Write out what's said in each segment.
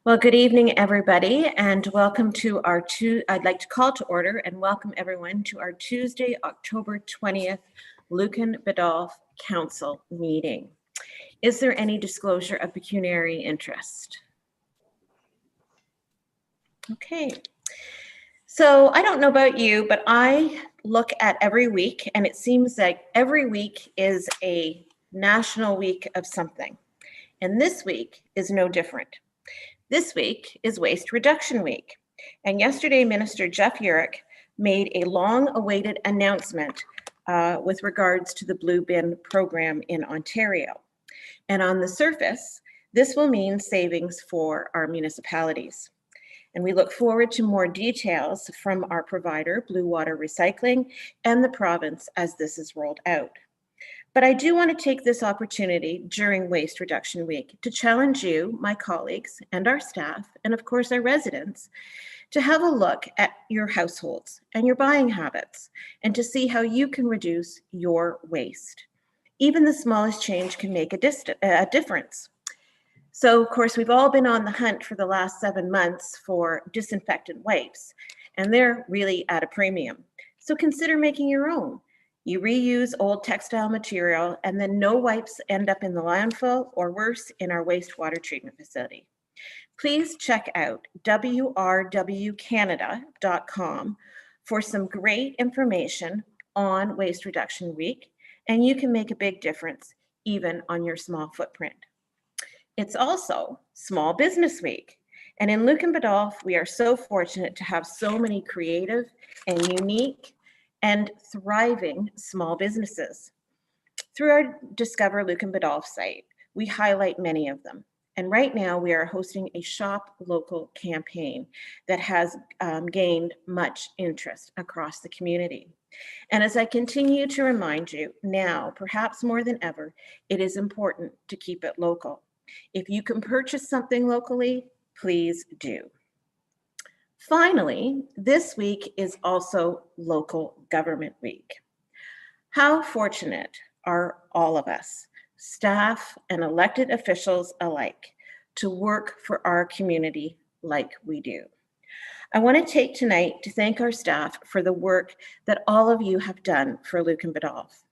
Well, good evening, everybody, and welcome to our I'd like to call to order and welcome everyone to our Tuesday, October 20th, Lucan Biddulph Council meeting. Is there any disclosure of pecuniary interest? Okay. So I don't know about you, but I look at every week and it seems like every week is a national week of something. And this week is no different. This week is Waste Reduction Week. And yesterday, Minister Jeff Yurek made a long-awaited announcement with regards to the Blue Bin program in Ontario. And on the surface, this will mean savings for our municipalities. And we look forward to more details from our provider, Blue Water Recycling, and the province as this is rolled out. But I do want to take this opportunity during Waste Reduction Week to challenge you, my colleagues, and our staff, and of course our residents, to have a look at your households and your buying habits and to see how you can reduce your waste. Even the smallest change can make a difference. So, of course, we've all been on the hunt for the last 7 months for disinfectant wipes, and they're really at a premium. So consider making your own. You reuse old textile material and then no wipes end up in the landfill or worse, in our wastewater treatment facility. Please check out wrwcanada.com for some great information on Waste Reduction Week, and you can make a big difference even on your small footprint. It's also Small Business Week. And in Lucan Biddulph, we are so fortunate to have so many creative and unique and thriving small businesses. Through our Discover Lucan Biddulph site, we highlight many of them. And right now we are hosting a Shop Local campaign that has gained much interest across the community. And as I continue to remind you, now, perhaps more than ever, it is important to keep it local. If you can purchase something locally, please do. Finally, this week is also Local Government Week. How fortunate are all of us, staff and elected officials alike, to work for our community like we do. I want to take tonight to thank our staff for the work that all of you have done for Lucan Biddulph.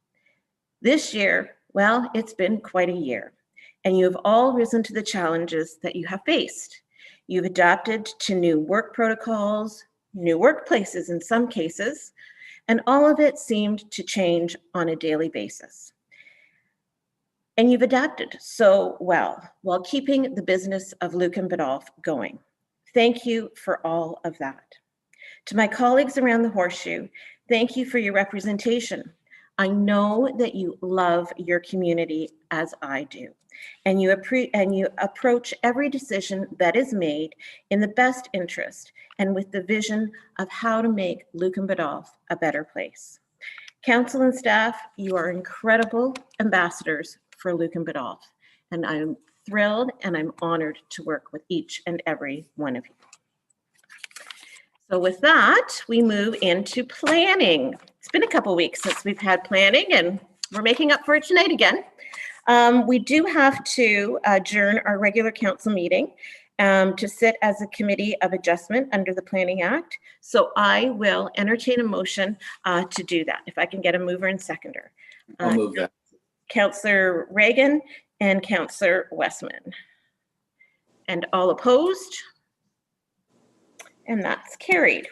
This year, well, it's been quite a year, and you have all risen to the challenges that you have faced. You've adapted to new work protocols, new workplaces in some cases, and all of it seemed to change on a daily basis. And you've adapted so well while keeping the business of Lucan Biddulph going. Thank you for all of that. To my colleagues around the Horseshoe, thank you for your representation. I know that you love your community as I do. And you approach every decision that is made in the best interest and with the vision of how to make Lucan Biddulph a better place. Council and staff, you are incredible ambassadors for Lucan Biddulph, and I'm thrilled and I'm honored to work with each and every one of you. So with that, we move into planning. It's been a couple weeks since we've had planning, and we're making up for it tonight again. We do have to adjourn our regular council meeting to sit as a committee of adjustment under the Planning Act. So I will entertain a motion to do that, if I can get a mover and seconder. I'll move that. Councillor Reagan and Councillor Westman. And all opposed? And that's carried.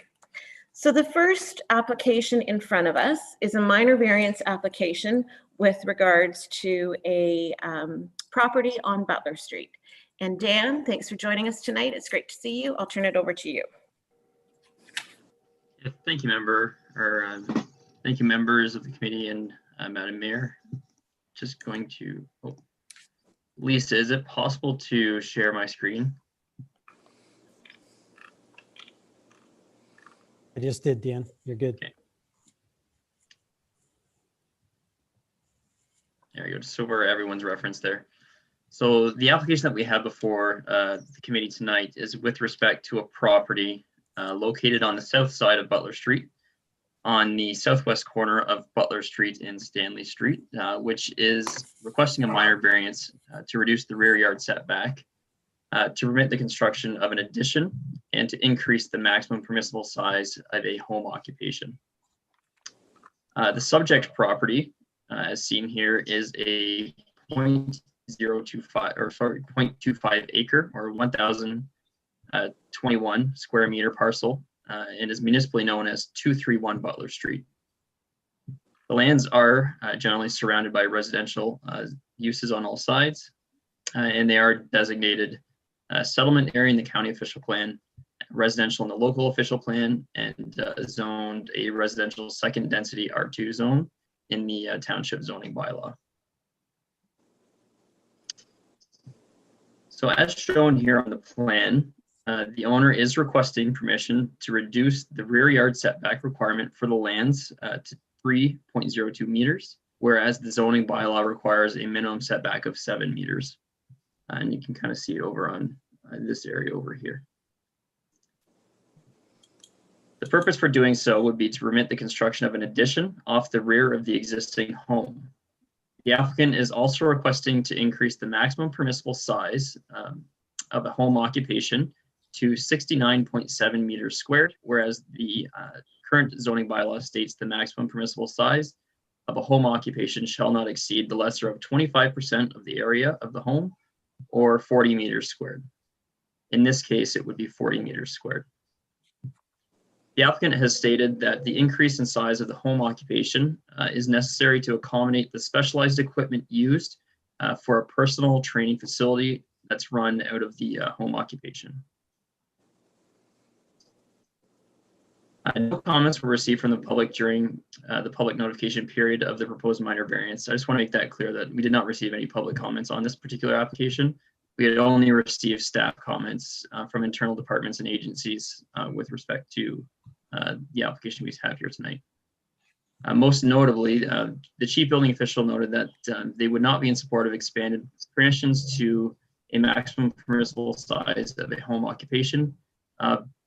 So the first application in front of us is a minor variance application with regards to a property on Butler Street. And Dan, thanks for joining us tonight. It's great to see you. I'll turn it over to you. Yeah, thank you, member. Thank you, members of the committee and Madam Mayor. Just going to, Lisa, is it possible to share my screen? I just did, Dan. You're good. Okay. There we go, just so for everyone's reference there. So the application that we have before the committee tonight is with respect to a property located on the south side of Butler Street, on the southwest corner of Butler Street and Stanley Street, which is requesting a minor variance to reduce the rear yard setback to permit the construction of an addition and to increase the maximum permissible size of a home occupation. The subject property, as seen here, is a 0.25 acre or 1,021 square meter parcel and is municipally known as 231 Butler Street. The lands are generally surrounded by residential uses on all sides, and they are designated settlement area in the county official plan, residential in the local official plan, and zoned a residential second density R2 zone in the township zoning bylaw. So as shown here on the plan, the owner is requesting permission to reduce the rear yard setback requirement for the lands to 3.02 meters, whereas the zoning bylaw requires a minimum setback of 7 meters. And you can kind of see it over on this area over here. The purpose for doing so would be to permit the construction of an addition off the rear of the existing home. The applicant is also requesting to increase the maximum permissible size of a home occupation to 69.7 meters squared, whereas the current zoning bylaw states the maximum permissible size of a home occupation shall not exceed the lesser of 25% of the area of the home or 40 meters squared. In this case, it would be 40 meters squared. The applicant has stated that the increase in size of the home occupation is necessary to accommodate the specialized equipment used for a personal training facility that's run out of the home occupation. No comments were received from the public during the public notification period of the proposed minor variance. I just want to make that clear that we did not receive any public comments on this particular application. We had only received staff comments from internal departments and agencies with respect to the application we have here tonight. Most notably, the chief building official noted that they would not be in support of expanded permissions to a maximum permissible size of a home occupation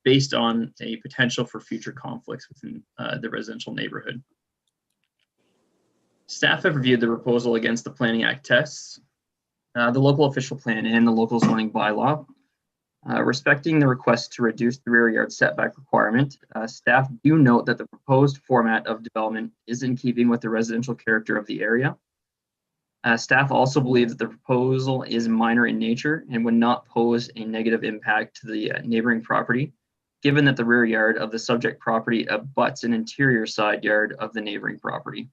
based on a potential for future conflicts within the residential neighborhood. Staff have reviewed the proposal against the Planning Act tests, the local official plan, and the local zoning bylaw. Respecting the request to reduce the rear yard setback requirement, staff do note that the proposed format of development is in keeping with the residential character of the area. Staff also believes that the proposal is minor in nature and would not pose a negative impact to the neighboring property, given that the rear yard of the subject property abuts an interior side yard of the neighboring property.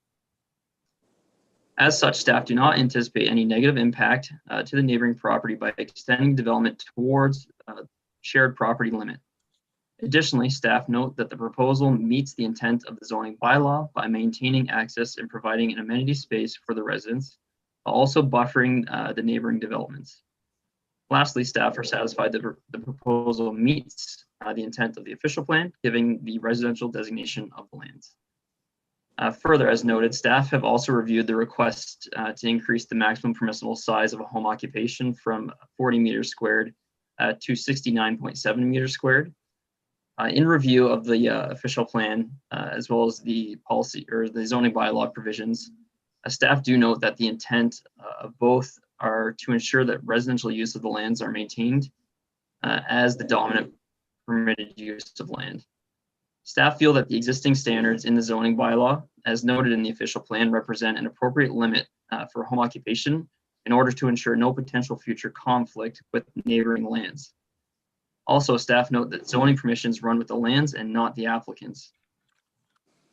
As such, staff do not anticipate any negative impact to the neighboring property by extending development towards shared property limit. Additionally, staff note that the proposal meets the intent of the zoning bylaw by maintaining access and providing an amenity space for the residents, while also buffering the neighboring developments. Lastly, staff are satisfied that the proposal meets the intent of the official plan, giving the residential designation of the lands. Further, as noted, staff have also reviewed the request to increase the maximum permissible size of a home occupation from 40 meters squared to 69.7 meters squared. In review of the official plan, as well as the policy or the zoning bylaw provisions, staff do note that the intent of both are to ensure that residential use of the lands are maintained as the dominant permitted use of land. Staff feel that the existing standards in the zoning bylaw, as noted in the official plan, represent an appropriate limit for home occupation in order to ensure no potential future conflict with neighboring lands. Also, staff note that zoning permissions run with the lands and not the applicants.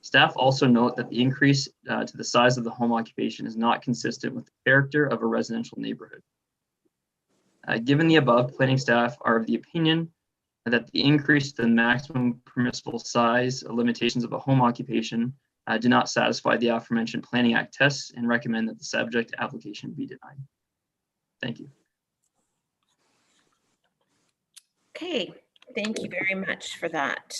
Staff also note that the increase to the size of the home occupation is not consistent with the character of a residential neighborhood. Given the above, planning staff are of the opinion that the increase to the maximum permissible size limitations of a home occupation do not satisfy the aforementioned Planning Act tests and recommend that the subject application be denied. Thank you. Okay, thank you very much for that,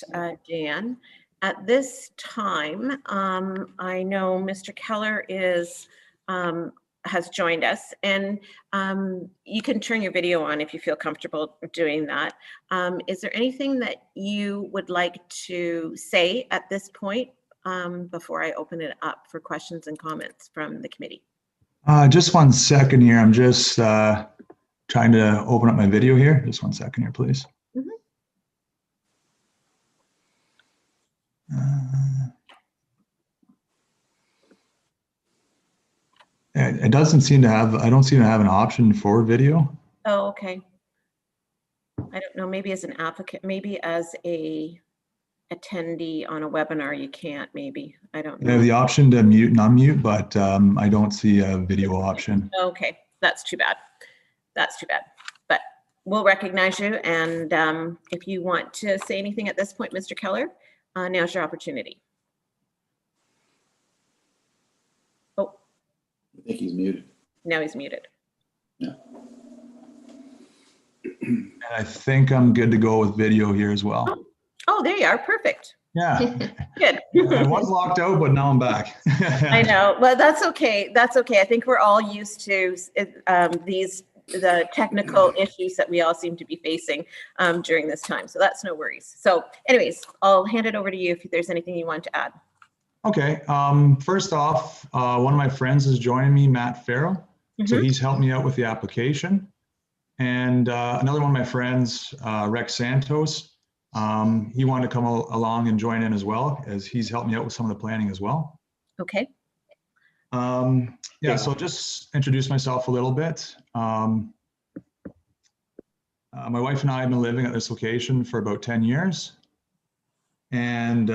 Dan. At this time, I know Mr. Keller has joined us, and you can turn your video on if you feel comfortable doing that. Is there anything that you would like to say at this point before I open it up for questions and comments from the committee? Just 1 second here. I'm just trying to open up my video here. Just 1 second here, please. Mhm. It doesn't seem to have, I don't seem to have an option for video. Oh, okay. I don't know, maybe as an applicant, maybe as a attendee on a webinar, you can't, maybe. I don't I have know. the option to mute and unmute, but I don't see a video option. Okay, that's too bad. That's too bad. But we'll recognize you. And if you want to say anything at this point, Mr. Keller, now's your opportunity. Oh, I think he's muted. now he's muted. Yeah. And I think I'm good to go with video here as well. Oh, there you are. Perfect. Yeah, Good. I was locked out, but now I'm back. I know. Well, that's okay. That's okay. I think we're all used to the technical issues that we all seem to be facing during this time. So that's no worries. So anyways, I'll hand it over to you if there's anything you want to add. Okay. First off, one of my friends is joining me, Matt Farrell. So he's helped me out with the application. And another one of my friends, Rex Santos, he wanted to come along and join in as well, as he's helped me out with some of the planning as well. Okay. Yeah, so just introduce myself a little bit. My wife and I have been living at this location for about 10 years. And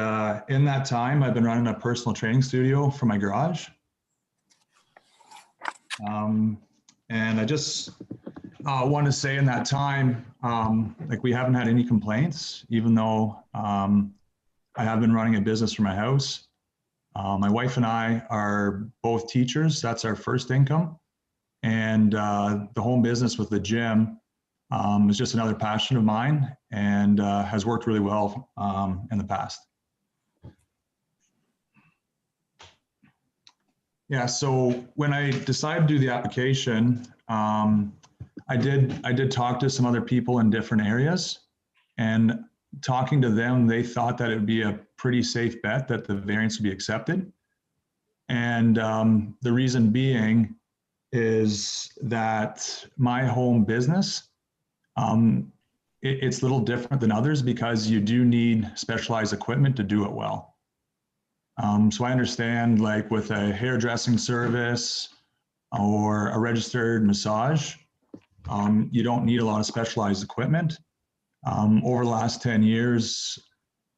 in that time, I've been running a personal training studio from my garage. And I just want to say in that time, like we haven't had any complaints, even though I have been running a business from my house. My wife and I are both teachers. That's our first income. And the home business with the gym is just another passion of mine and has worked really well in the past. Yeah, so when I decided to do the application, I did talk to some other people in different areas, and talking to them, they thought that it would be a pretty safe bet that the variance would be accepted. And the reason being is that my home business, it's a little different than others because you do need specialized equipment to do it well. So I understand, like with a hairdressing service or a registered massage, you don't need a lot of specialized equipment. Over the last 10 years,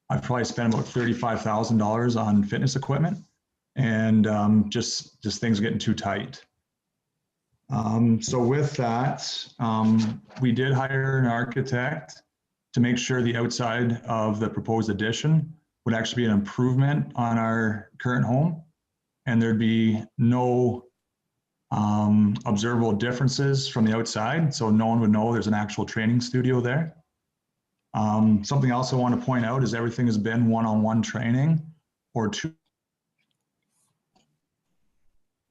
I've probably spent about $35,000 on fitness equipment, and just things are getting too tight. So with that, we did hire an architect to make sure the outside of the proposed addition would actually be an improvement on our current home, and there'd be no observable differences from the outside, so no one would know there's an actual training studio there. Something else I want to point out is everything has been one-on-one training or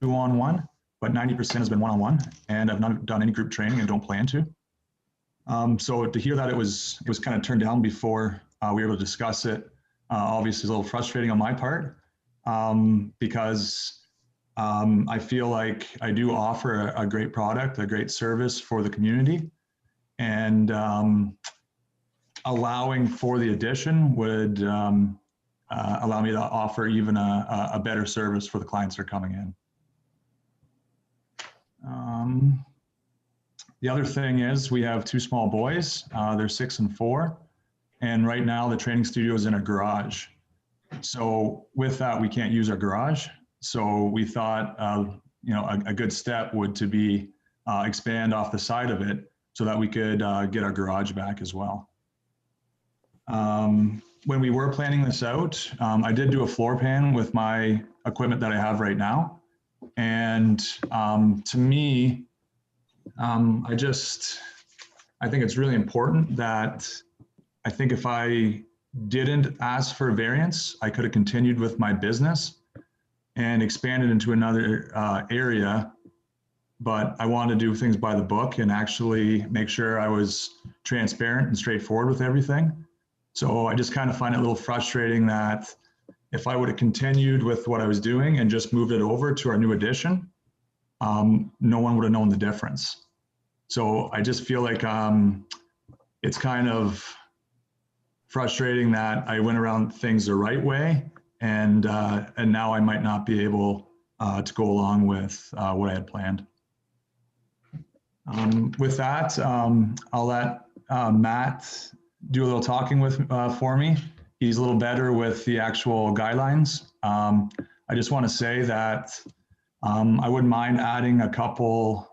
two-on-one, but 90% has been one-on-one, and I've not done any group training and don't plan to. So to hear that it was kind of turned down before we were able to discuss it, obviously is a little frustrating on my part, because I feel like I do offer a great product, a great service for the community, and allowing for the addition would allow me to offer even a better service for the clients that are coming in. The other thing is we have two small boys, they're 6 and 4, and right now the training studio is in a garage. So with that, we can't use our garage. So we thought, a good step would to be expand off the side of it so that we could get our garage back as well. When we were planning this out, I did do a floor plan with my equipment that I have right now. And to me, I think it's really important that I think if I didn't ask for a variance, I could have continued with my business and expanded into another area, but I wanted to do things by the book and actually make sure I was transparent and straightforward with everything. So I just kind of find it a little frustrating that if I would have continued with what I was doing and just moved it over to our new addition, no one would have known the difference. So I just feel like it's kind of frustrating that I went around things the right way, and now I might not be able to go along with what I had planned. With that, I'll let Matt do a little talking for me. He's a little better with the actual guidelines. I just want to say that I wouldn't mind adding a couple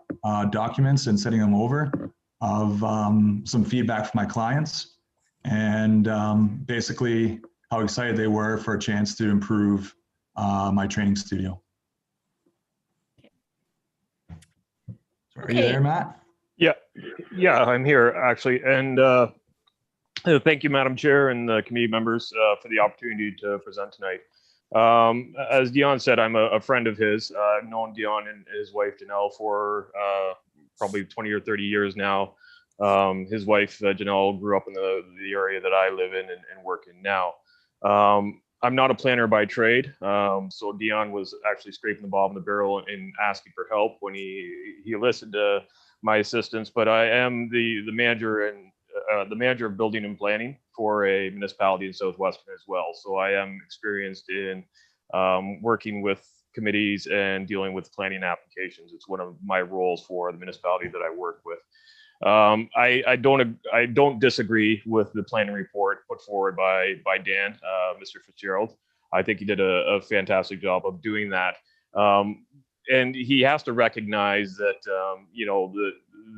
documents and sending them over of some feedback from my clients, and basically how excited they were for a chance to improve my training studio. Are you there, Matt? Yeah, I'm here actually, and thank you, Madam Chair, and the committee members for the opportunity to present tonight. As Dion said, I'm a friend of his. I've known Dion and his wife Janelle for probably 20 or 30 years now. His wife Janelle grew up in the area that I live in and work in now. I'm not a planner by trade, so Dion was actually scraping the bottom of the barrel and asking for help when he listened to my assistance. But I am the manager and the manager of building and planning for a municipality in Southwestern as well. So I am experienced in working with committees and dealing with planning applications. It's one of my roles for the municipality that I work with. I don't disagree with the planning report put forward by Dan, Mr. Fitzgerald. I think he did a fantastic job of doing that. And he has to recognize that you know,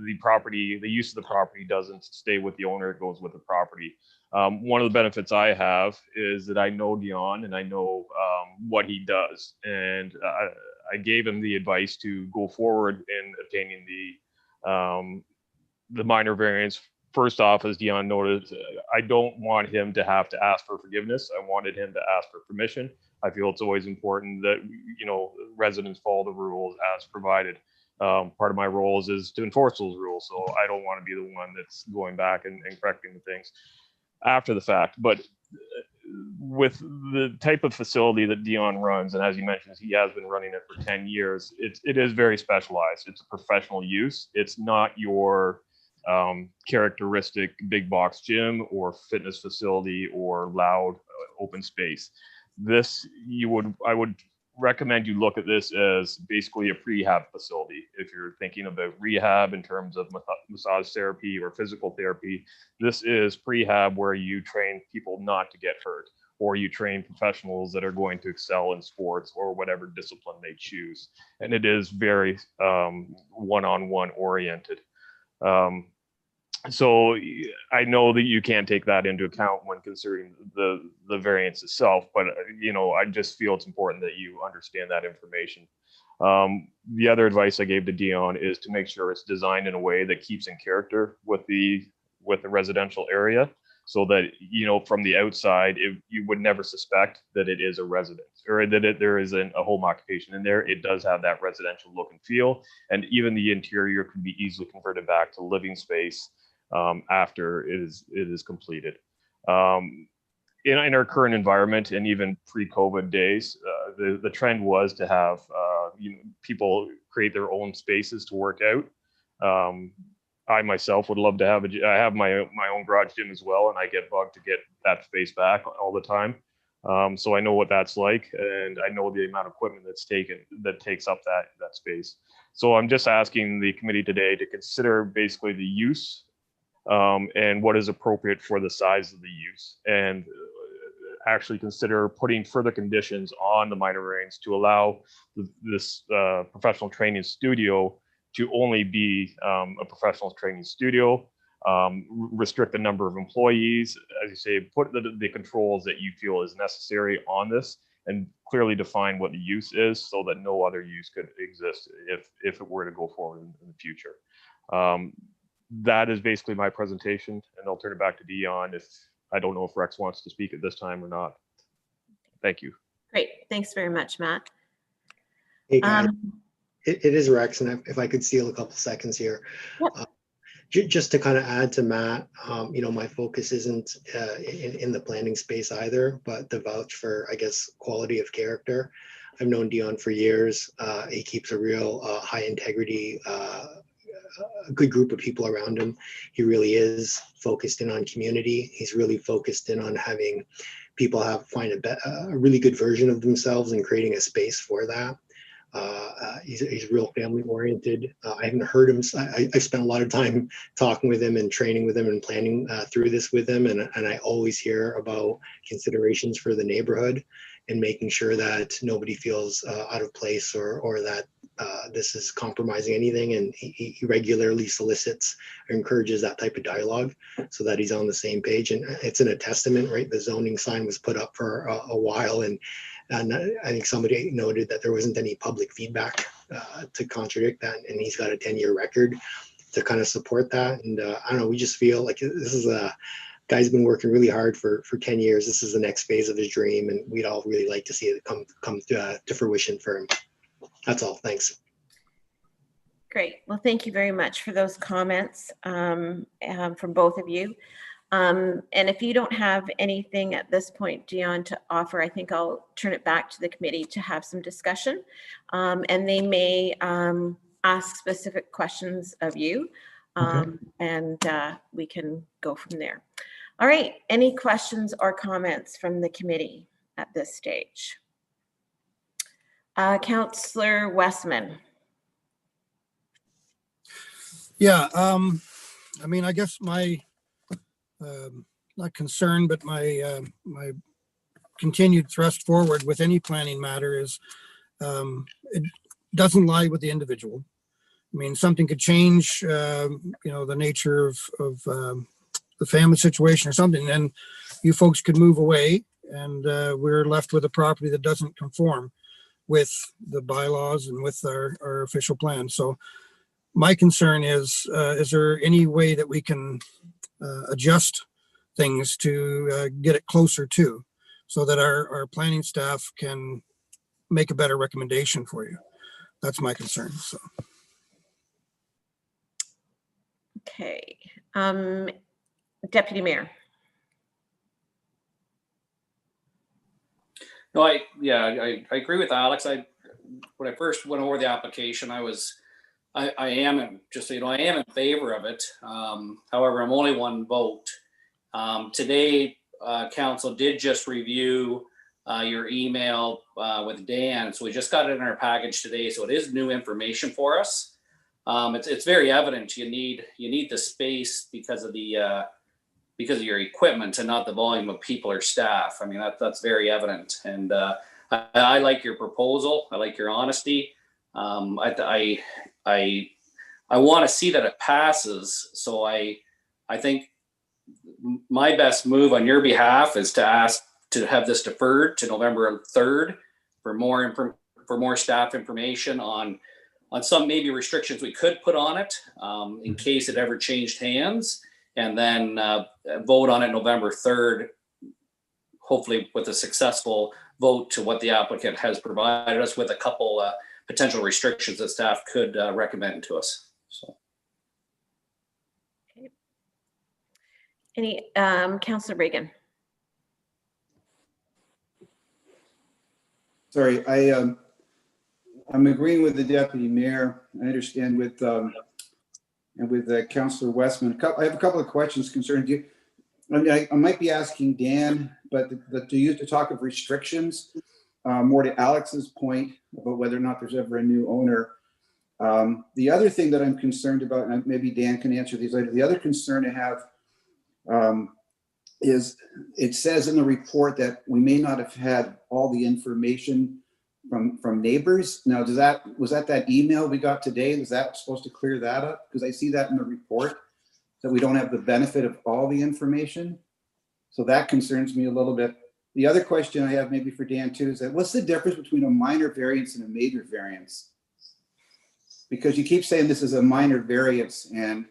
the property, the use of the property doesn't stay with the owner; it goes with the property. One of the benefits I have is that I know Dion and I know what he does, and I gave him the advice to go forward in obtaining the minor variance. First off, as Dion noted, I don't want him to have to ask for forgiveness. I wanted him to ask for permission. I feel it's always important that, you know, residents follow the rules as provided. Part of my role is to enforce those rules, so I don't want to be the one that's going back and correcting the things after the fact. But with the type of facility that Dion runs, and as you mentioned, he has been running it for 10 years, it is very specialized. It's a professional use. It's not your characteristic big box gym or fitness facility or loud open space. This I would recommend you look at this as basically a prehab facility. If you're thinking about rehab in terms of massage therapy or physical therapy, this is prehab where you train people not to get hurt, or you train professionals that are going to excel in sports or whatever discipline they choose. And it is very one-on-one oriented. So I know that you can't take that into account when considering the variance itself, but you know, I just feel it's important that you understand that information. The other advice I gave to Dion is to make sure it's designed in a way that keeps in character with the residential area, so that, you know, from the outside, you would never suspect that it is a residence or that there isn't a home occupation in there. It does have that residential look and feel, and even the interior can be easily converted back to living space after it is completed. In our current environment, and even pre-COVID days, the trend was to have people create their own spaces to work out. I myself would love to have I have my own garage gym as well, and I get bugged to get that space back all the time. So I know what that's like, and I know the amount of equipment that takes up that space. So I'm just asking the committee today to consider basically the use and what is appropriate for the size of the use, and actually consider putting further conditions on the minor variance to allow this professional training studio to only be a professional training studio, restrict the number of employees, as you say, put the controls that you feel is necessary on this, and clearly define what the use is so that no other use could exist if it were to go forward in the future. That is basically my presentation, and I'll turn it back to Dion if I don't know if Rex wants to speak at this time or not. Thank you. Great. Thanks very much, Matt. Hey guys, it is Rex, and if I could steal a couple seconds here. Yep. Just to kind of add to Matt, you know, my focus isn't in the planning space either, but to vouch for, I guess, quality of character. I've known Dion for years. He keeps a real high integrity a good group of people around him. He really is focused in on community. He's really focused in on having people find a really good version of themselves and creating a space for that. He's real family oriented. I haven't heard him. I spent a lot of time talking with him and training with him and planning through this with him. And I always hear about considerations for the neighborhood and making sure that nobody feels out of place or that this is compromising anything. And he regularly solicits or encourages that type of dialogue so that he's on the same page. And it's in a testament, right? The zoning sign was put up for a while, and I think somebody noted that there wasn't any public feedback to contradict that. And he's got a 10-year record to kind of support that. And I don't know, we just feel like this is a guy's been working really hard for 10 years. This is the next phase of his dream. And we'd all really like to see it come to fruition for him. That's all. Thanks. Great. Well, thank you very much for those comments from both of you. And if you don't have anything at this point, Dion, to offer, I think I'll turn it back to the committee to have some discussion. And they may ask specific questions of you, and we can go from there. All right. Any questions or comments from the committee at this stage? Councillor Westman. Yeah, I mean, I guess my not concern, but my my continued thrust forward with any planning matter is it doesn't lie with the individual. I mean, something could change, you know, the nature of the family situation or something, and you folks could move away, and we're left with a property that doesn't conform with the bylaws and with our official plan. So my concern is there any way that we can adjust things to get it closer to, so that our planning staff can make a better recommendation for you? That's my concern. So. Okay. Deputy Mayor. No, I agree with Alex. When I first went over the application, I am, just so you know, I am in favor of it. However, I'm only one vote. Today, council did just review your email with Dan, so we just got it in our package today. So it is new information for us. It's very evident you need the space because of your equipment and not the volume of people or staff. I mean, that's very evident. And I like your proposal. I like your honesty. I want to see that it passes. So I think my best move on your behalf is to ask to have this deferred to November 3rd for more staff information on some maybe restrictions we could put on it in case it ever changed hands, and then vote on it November 3rd, hopefully with a successful vote to what the applicant has provided us with, a couple potential restrictions that staff could recommend to us. So. Okay. Any, Councillor Reagan. Sorry, I'm agreeing with the deputy mayor. I understand with and with Councillor Westman. I have a couple of questions concerning you. I might be asking Dan, but to talk of restrictions, more to Alex's point about whether or not there's ever a new owner. The other thing that I'm concerned about, and maybe Dan can answer these later, the other concern I have is it says in the report that we may not have had all the information from neighbors. Now, was that email we got today? Was that supposed to clear that up? Because I see that in the report, that we don't have the benefit of all the information. So that concerns me a little bit. The other question I have maybe for Dan too is that what's the difference between a minor variance and a major variance? Because you keep saying this is a minor variance, and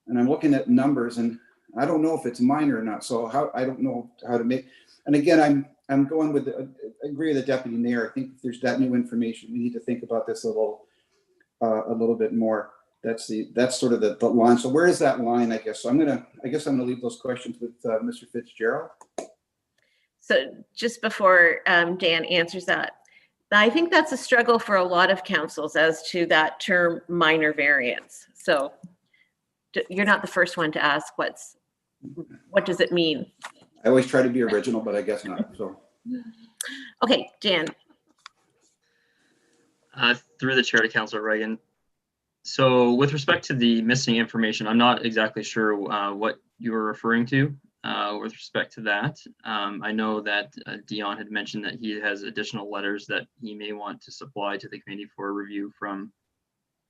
I'm looking at numbers and I don't know if it's minor or not. So I don't know how to make, and again, I'm going with I agree with the deputy mayor. I think if there's that new information, we need to think about this a little bit more. That's sort of the line. So where is that line, I guess? So I'm gonna leave those questions with Mr. Fitzgerald. So just before Dan answers that, I think that's a struggle for a lot of councils as to that term minor variance. So you're not the first one to ask what does it mean? I always try to be original, but I guess not, so. Okay, Dan. Through the chair to Councillor Reagan. So with respect to the missing information, I'm not exactly sure what you were referring to with respect to that. I know that Dion had mentioned that he has additional letters that he may want to supply to the committee for review from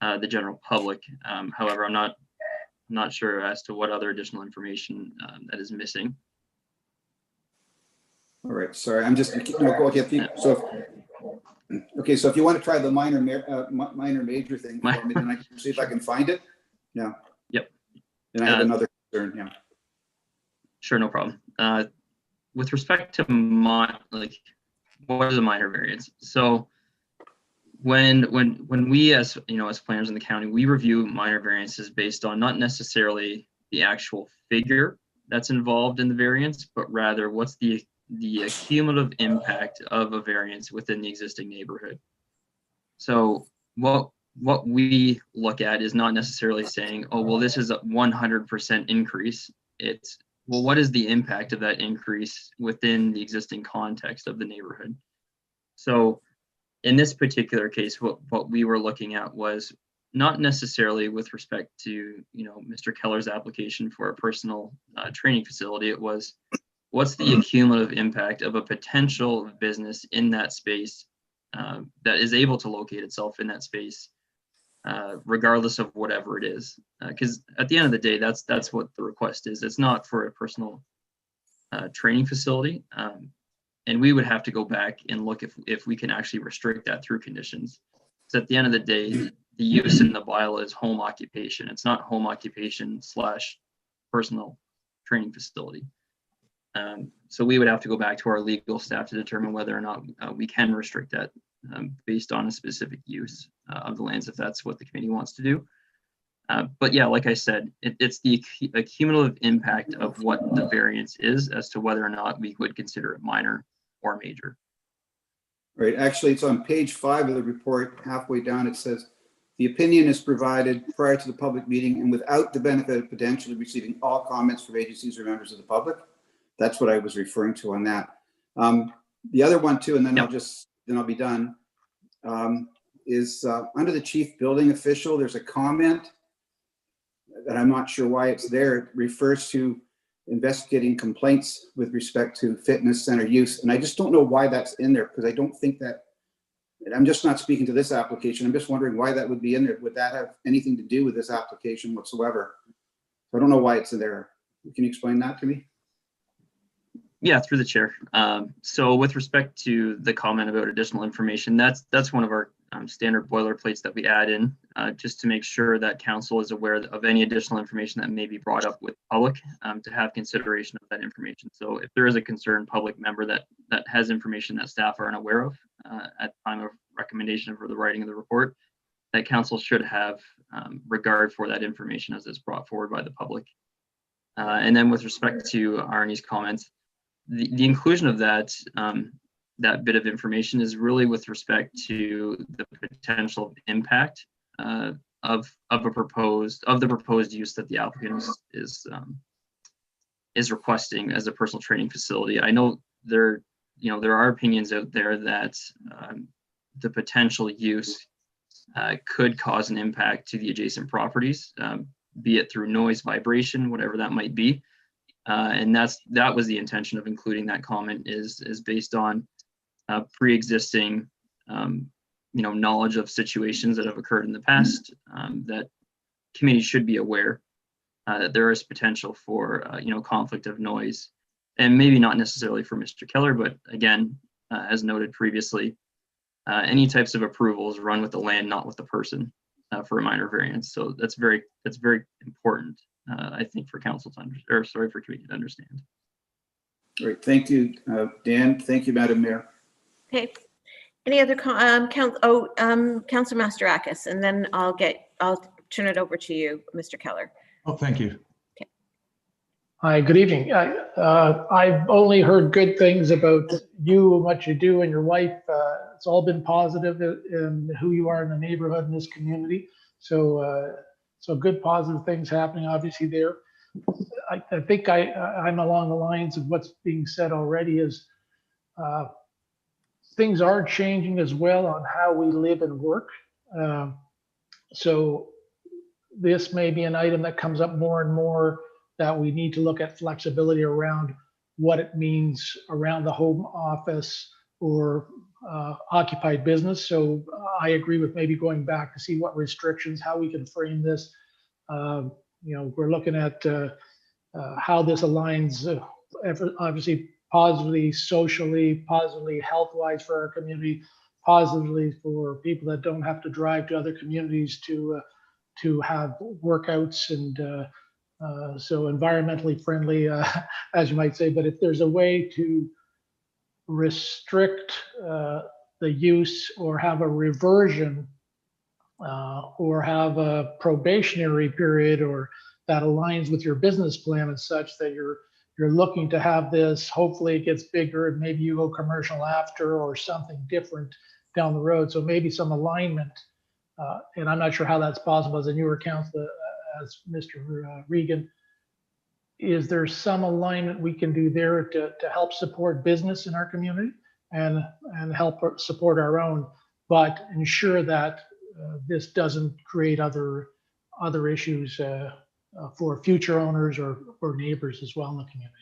the general public. However, I'm not sure as to what other additional information that is missing. All right, sorry, I'm just, no, go ahead. Okay, so if you want to try the minor major thing for me, then I can see if I can find it. Yeah. Yep. And I have another concern, yeah. Sure, no problem. With respect to what is a minor variance? So when we as planners in the county, we review minor variances based on not necessarily the actual figure that's involved in the variance, but rather what's the cumulative impact of a variance within the existing neighborhood. So what we look at is not necessarily saying, oh, well, this is a 100% increase. It's, well, what is the impact of that increase within the existing context of the neighborhood? So in this particular case, what we were looking at was not necessarily with respect to, Mr. Keller's application for a personal training facility. It was, what's the cumulative impact of a potential business in that space that is able to locate itself in that space, regardless of whatever it is? Because at the end of the day, that's what the request is. It's not for a personal training facility. And we would have to go back and look if we can actually restrict that through conditions. So at the end of the day, the use in the bylaw is home occupation. It's not home occupation / personal training facility. So we would have to go back to our legal staff to determine whether or not we can restrict that based on a specific use of the lands, if that's what the committee wants to do. But yeah, like I said, it's the cumulative impact of what the variance is as to whether or not we would consider it minor or major. Right, actually, it's on page 5 of the report, halfway down, it says, the opinion is provided prior to the public meeting and without the benefit of potentially receiving all comments from agencies or members of the public. That's what I was referring to on that. The other one too, and then Yep. I'll be done, is under the chief building official, there's a comment that I'm not sure why it's there. It refers to investigating complaints with respect to fitness center use. And I just don't know why that's in there, because I don't think that, I'm just not speaking to this application. I'm just wondering why that would be in there. Would that have anything to do with this application whatsoever? I don't know why it's in there. Can you explain that to me? Yeah, through the chair. So with respect to the comment about additional information, that's one of our standard boilerplates that we add in just to make sure that council is aware of any additional information that may be brought up with public to have consideration of that information. So if there is a concerned public member that has information that staff are unaware of at the time of recommendation for the writing of the report, that council should have regard for that information as it's brought forward by the public. And then with respect to Arnie's comments, the inclusion of that that bit of information is really with respect to the potential impact of the proposed use that the applicant is requesting as a personal training facility. I know there are opinions out there that the potential use could cause an impact to the adjacent properties, be it through noise, vibration, whatever that might be. And that was the intention of including that comment is based on pre-existing knowledge of situations that have occurred in the past, that committees should be aware that there is potential for conflict of noise, and maybe not necessarily for Mr. Keller, but again, as noted previously, any types of approvals run with the land, not with the person, for a minor variance. So that's very important, I think, for council to for committee to understand. Great, thank you, Dan. Thank you, Madam Mayor. Okay. Any other Councilor Masterakis, and then I'll turn it over to you, Mr. Keller. Oh, thank you. Okay. Hi, good evening. I've only heard good things about you and what you do and your wife. It's all been positive in who you are in the neighborhood in this community. So So good positive things happening obviously there. I think I'm along the lines of what's being said already is things are changing as well on how we live and work. So this may be an item that comes up more and more, that we need to look at flexibility around what it means around the home office or occupied business. So I agree with maybe going back to see what restrictions, how we can frame this. We're looking at how this aligns, obviously positively, socially, positively, health-wise for our community, positively for people that don't have to drive to other communities to have workouts, and so environmentally friendly, as you might say. But if there's a way to restrict the use or have a reversion or have a probationary period, or that aligns with your business plan and such, that you're looking to have this, hopefully it gets bigger and maybe you go commercial after or something different down the road. So maybe some alignment, and I'm not sure how that's possible as a newer council, as Mr. Regan. Is there some alignment we can do there to help support business in our community and help support our own, but ensure that this doesn't create other issues for future owners or neighbors as well in the community?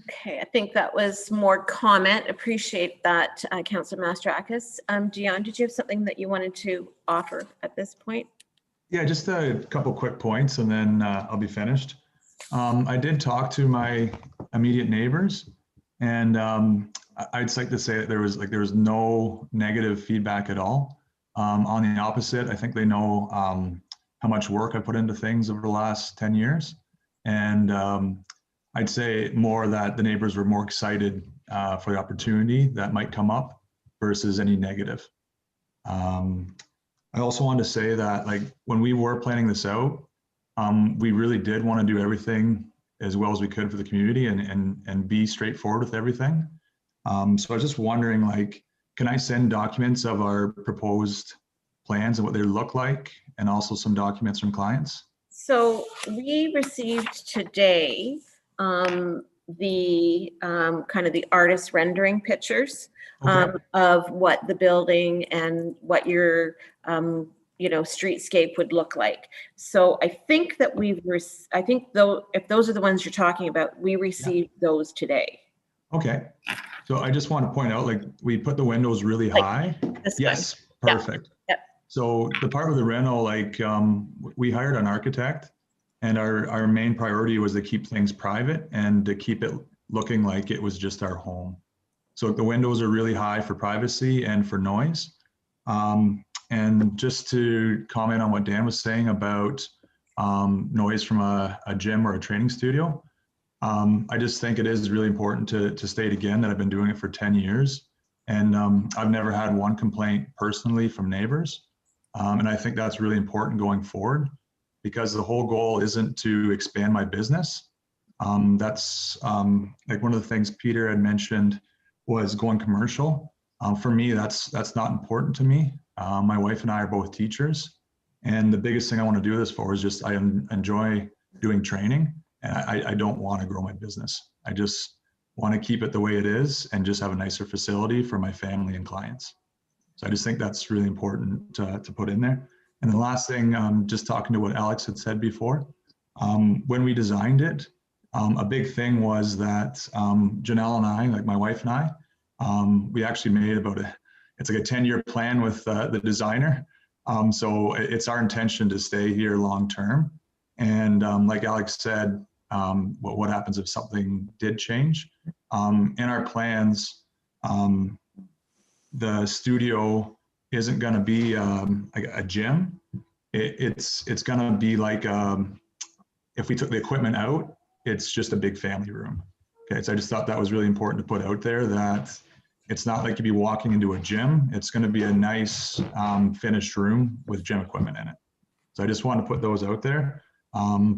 Okay, I think that was more comment. Appreciate that, Councillor Mastrakis. Dion, did you have something that you wanted to offer at this point? Yeah, just a couple quick points and then I'll be finished. I did talk to my immediate neighbors, and I'd just like to say that there was no negative feedback at all. On the opposite, I think they know how much work I put into things over the last 10 years. And I'd say more that the neighbors were more excited for the opportunity that might come up versus any negative. I also wanted to say that, like, when we were planning this out, we really did want to do everything as well as we could for the community and be straightforward with everything. So I was just wondering, like, can I send documents of our proposed plans and what they look like, and also some documents from clients? So we received today the kind of the artist rendering pictures of what the building and what your streetscape would look like. So I think that if those are the ones you're talking about, we received those today. Okay. So I just want to point out, like, we put the windows really high. Yes, perfect. Yep. So the part with the rental, like, we hired an architect, and our main priority was to keep things private and to keep it looking like it was just our home. So the windows are really high for privacy and for noise. And just to comment on what Dan was saying about noise from a gym or a training studio, I just think it is really important to state again that I've been doing it for 10 years. And I've never had one complaint personally from neighbors. And I think that's really important going forward, because the whole goal isn't to expand my business. That's like one of the things Peter had mentioned was going commercial. For me, that's not important to me. My wife and I are both teachers, and the biggest thing I want to do this for is just I enjoy doing training, and I don't want to grow my business. I just want to keep it the way it is and just have a nicer facility for my family and clients. So I just think that's really important to put in there. And the last thing, just talking to what Alex had said before, when we designed it, a big thing was that Janelle and I, like my wife and I, we actually made it's like a 10-year plan with the designer. So it's our intention to stay here long term. And like Alex said, what happens if something did change? In our plans, the studio isn't going to be like a gym. It's going to be like, if we took the equipment out, it's just a big family room. Okay, so I just thought that was really important to put out there, that it's not like you'd be walking into a gym. It's going to be a nice finished room with gym equipment in it. So I just wanted to put those out there.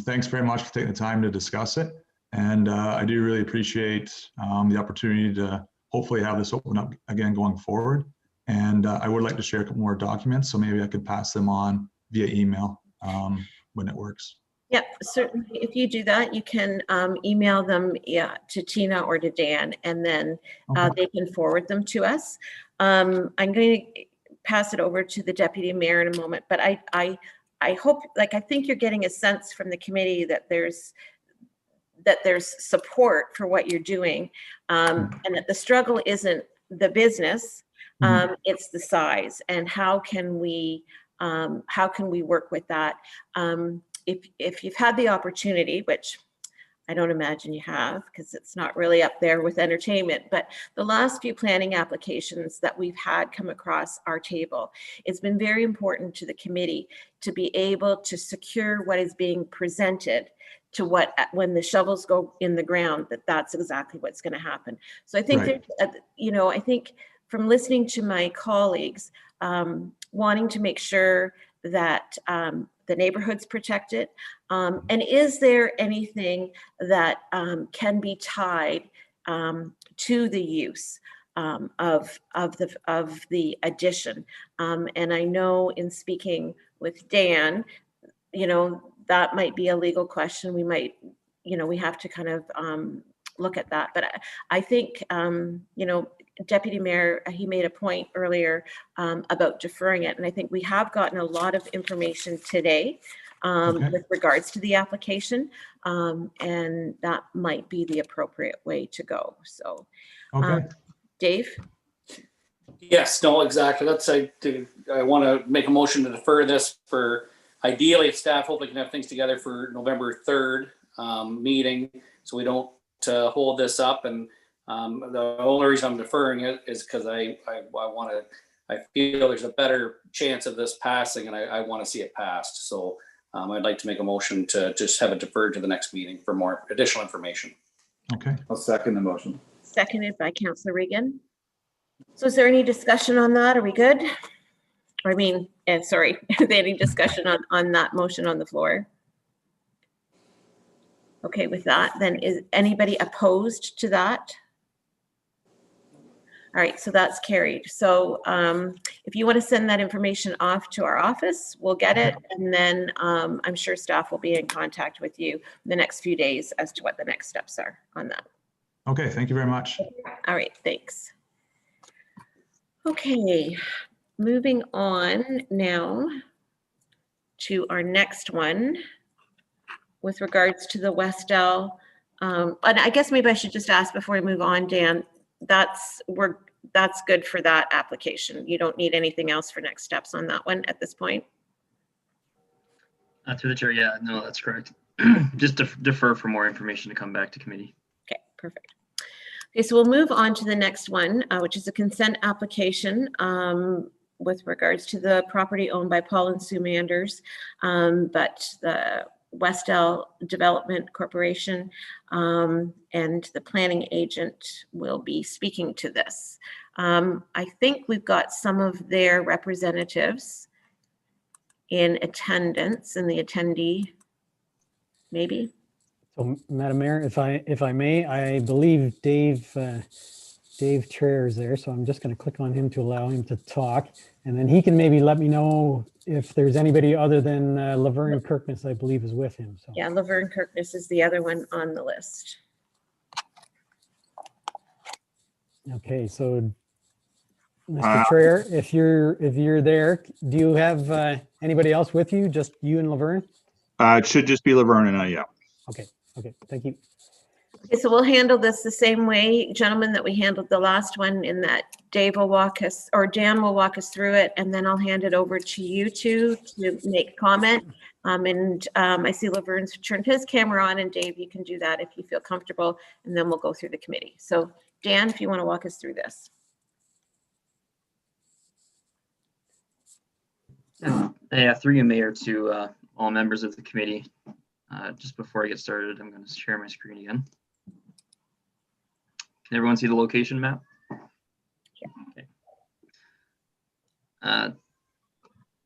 Thanks very much for taking the time to discuss it. And I do really appreciate the opportunity to hopefully have this open up again going forward. And I would like to share a couple more documents, so maybe I could pass them on via email when it works. Yep, certainly. If you do that, you can email them to Tina or to Dan, and then Okay. they can forward them to us. I'm going to pass it over to the deputy mayor in a moment, but I hope, like, I think you're getting a sense from the committee that there's support for what you're doing, and that the struggle isn't the business, it's the size, and how can we work with that. If you've had the opportunity, which I don't imagine you have, because it's not really up there with entertainment, but the last few planning applications that we've had come across our table, it's been very important to the committee to be able to secure what is being presented to when the shovels go in the ground, that's exactly what's going to happen. So I think, Right. I think from listening to my colleagues, wanting to make sure that the neighborhood's protected, and is there anything that can be tied to the use of the addition? And I know in speaking with Dan, that might be a legal question. We might, we have to kind of look at that. But I think, Deputy Mayor, he made a point earlier about deferring it. And I think we have gotten a lot of information today with regards to the okay. And that might be the appropriate way to go. So, Dave? Yes, no, exactly. I want to make a motion to defer this for, ideally, if staff hopefully can have things together for November 3rd meeting, so we don't hold this up. And the only reason I'm deferring it is because I feel there's a better chance of this passing, and I want to see it passed. So I'd like to make a motion to just have it deferred to the next meeting for more additional information. Okay. I'll second the motion. Seconded by Councillor Regan. So is there any discussion on that? Are we good? I mean, sorry, is there any discussion on that motion on the floor? Okay, with that, then is anybody opposed to that? All right, so that's carried. So if you want to send that information off to our office, we'll get it. And then I'm sure staff will be in contact with you the next few days as to what the next steps are on that. Okay, thank you very much. All right, thanks. Okay, moving on now to our next one with regards to the Westdell. And I guess maybe I should just ask before we move on, Dan, that's good for that application. You don't need anything else for next steps on that one at this point? Through the chair, yeah, no, that's correct. Just defer for more information to come back to committee. Okay, perfect. Okay, so we'll move on to the next one, which is a consent application with regards to the property owned by Paul and Sue Manders, but the Westdell Development Corporation and the planning agent will be speaking to this. I think we've got some of their representatives in attendance in the attendee, maybe. So, Madam Mayor, if I may, I believe Dave Traer is there, so I'm just going to click on him to allow him to talk, and then he can maybe let me know if there's anybody other than Laverne Kirkness, I believe, is with him. So. Yeah, Laverne Kirkness is the other one on the list. Okay, so Mr. Traer, if you're there, do you have anybody else with you? Just you and Laverne? It should just be Laverne and I, yeah. Okay, thank you. Okay, so we'll handle this the same way, gentlemen, that we handled the last one, in that Dave will walk us, or Dan will walk us through it, and then I'll hand it over to you two to make comment. I see Laverne's turned his camera on, and Dave, you can do that if you feel comfortable, and then we'll go through the committee. So Dan, if you want to walk us through this. Yeah, through you, Mayor, to all members of the committee. Just before I get started, I'm going to share my screen again. Can everyone see the location map? Yeah. Okay.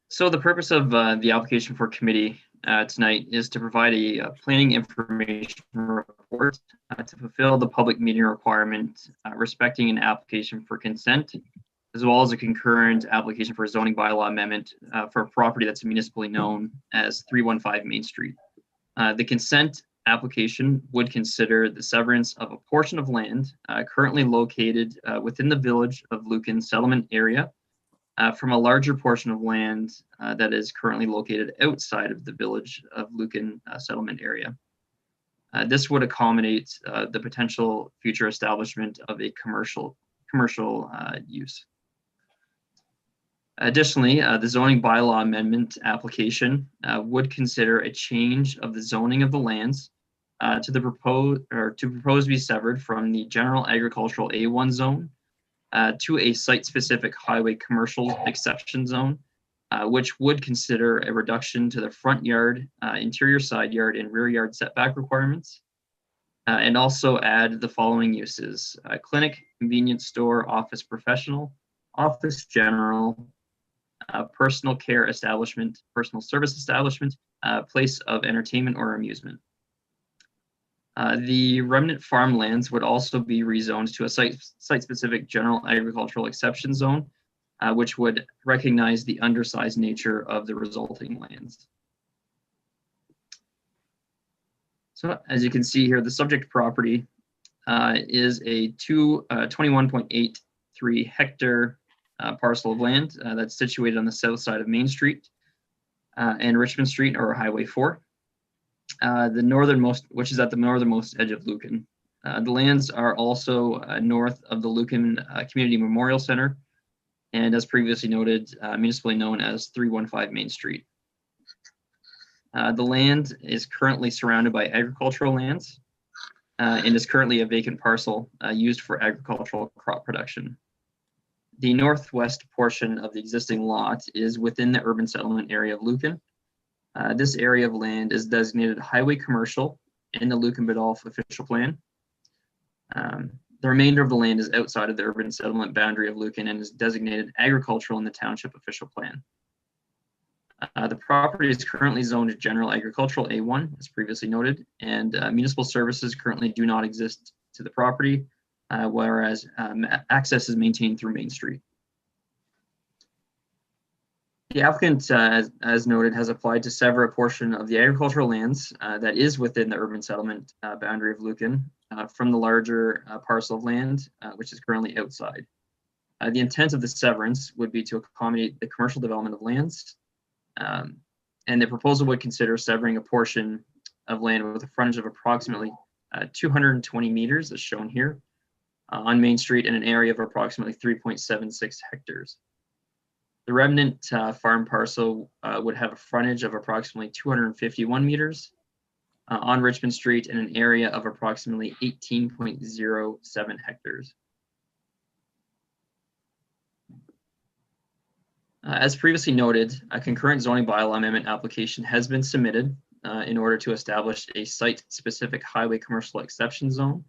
So the purpose of the application for committee tonight is to provide a planning information report to fulfill the public meeting requirement respecting an application for consent as well as a concurrent application for a zoning bylaw amendment for a property that's municipally known as 315 Main Street. The consent application would consider the severance of a portion of land currently located within the village of Lucan settlement area from a larger portion of land that is currently located outside of the village of Lucan settlement area. This would accommodate the potential future establishment of a commercial use. Additionally, the zoning bylaw amendment application would consider a change of the zoning of the lands to propose be severed from the general agricultural A1 zone to a site-specific highway commercial exception zone, which would consider a reduction to the front yard, interior side yard, and rear yard setback requirements, and also add the following uses: clinic, convenience store, office professional, office general, personal care establishment, personal service establishment, place of entertainment or amusement. The remnant farmlands would also be rezoned to a site-specific general agricultural exception zone, which would recognize the undersized nature of the resulting lands. So as you can see here, the subject property is a 21.83 hectare parcel of land that's situated on the south side of Main Street and Richmond Street, or Highway 4, which is at the northernmost edge of Lucan. The lands are also north of the Lucan Community Memorial Center, and as previously noted, municipally known as 315 Main Street. The land is currently surrounded by agricultural lands and is currently a vacant parcel used for agricultural crop production. The northwest portion of the existing lot is within the urban settlement area of Lucan. This area of land is designated highway commercial in the Lucan Biddulph official plan. The remainder of the land is outside of the urban settlement boundary of Lucan and is designated agricultural in the township official plan. The property is currently zoned general agricultural A1, as previously noted, and municipal services currently do not exist to the property, whereas access is maintained through Main Street. The applicant, as noted, has applied to sever a portion of the agricultural lands that is within the urban settlement boundary of Lucan from the larger parcel of land, which is currently outside. The intent of the severance would be to accommodate the commercial development of lands, and the proposal would consider severing a portion of land with a frontage of approximately 220 meters, as shown here, on Main Street in an area of approximately 3.76 hectares. The remnant farm parcel would have a frontage of approximately 251 meters on Richmond Street in an area of approximately 18.07 hectares. As previously noted, a concurrent zoning bylaw amendment application has been submitted in order to establish a site-specific highway commercial exception zone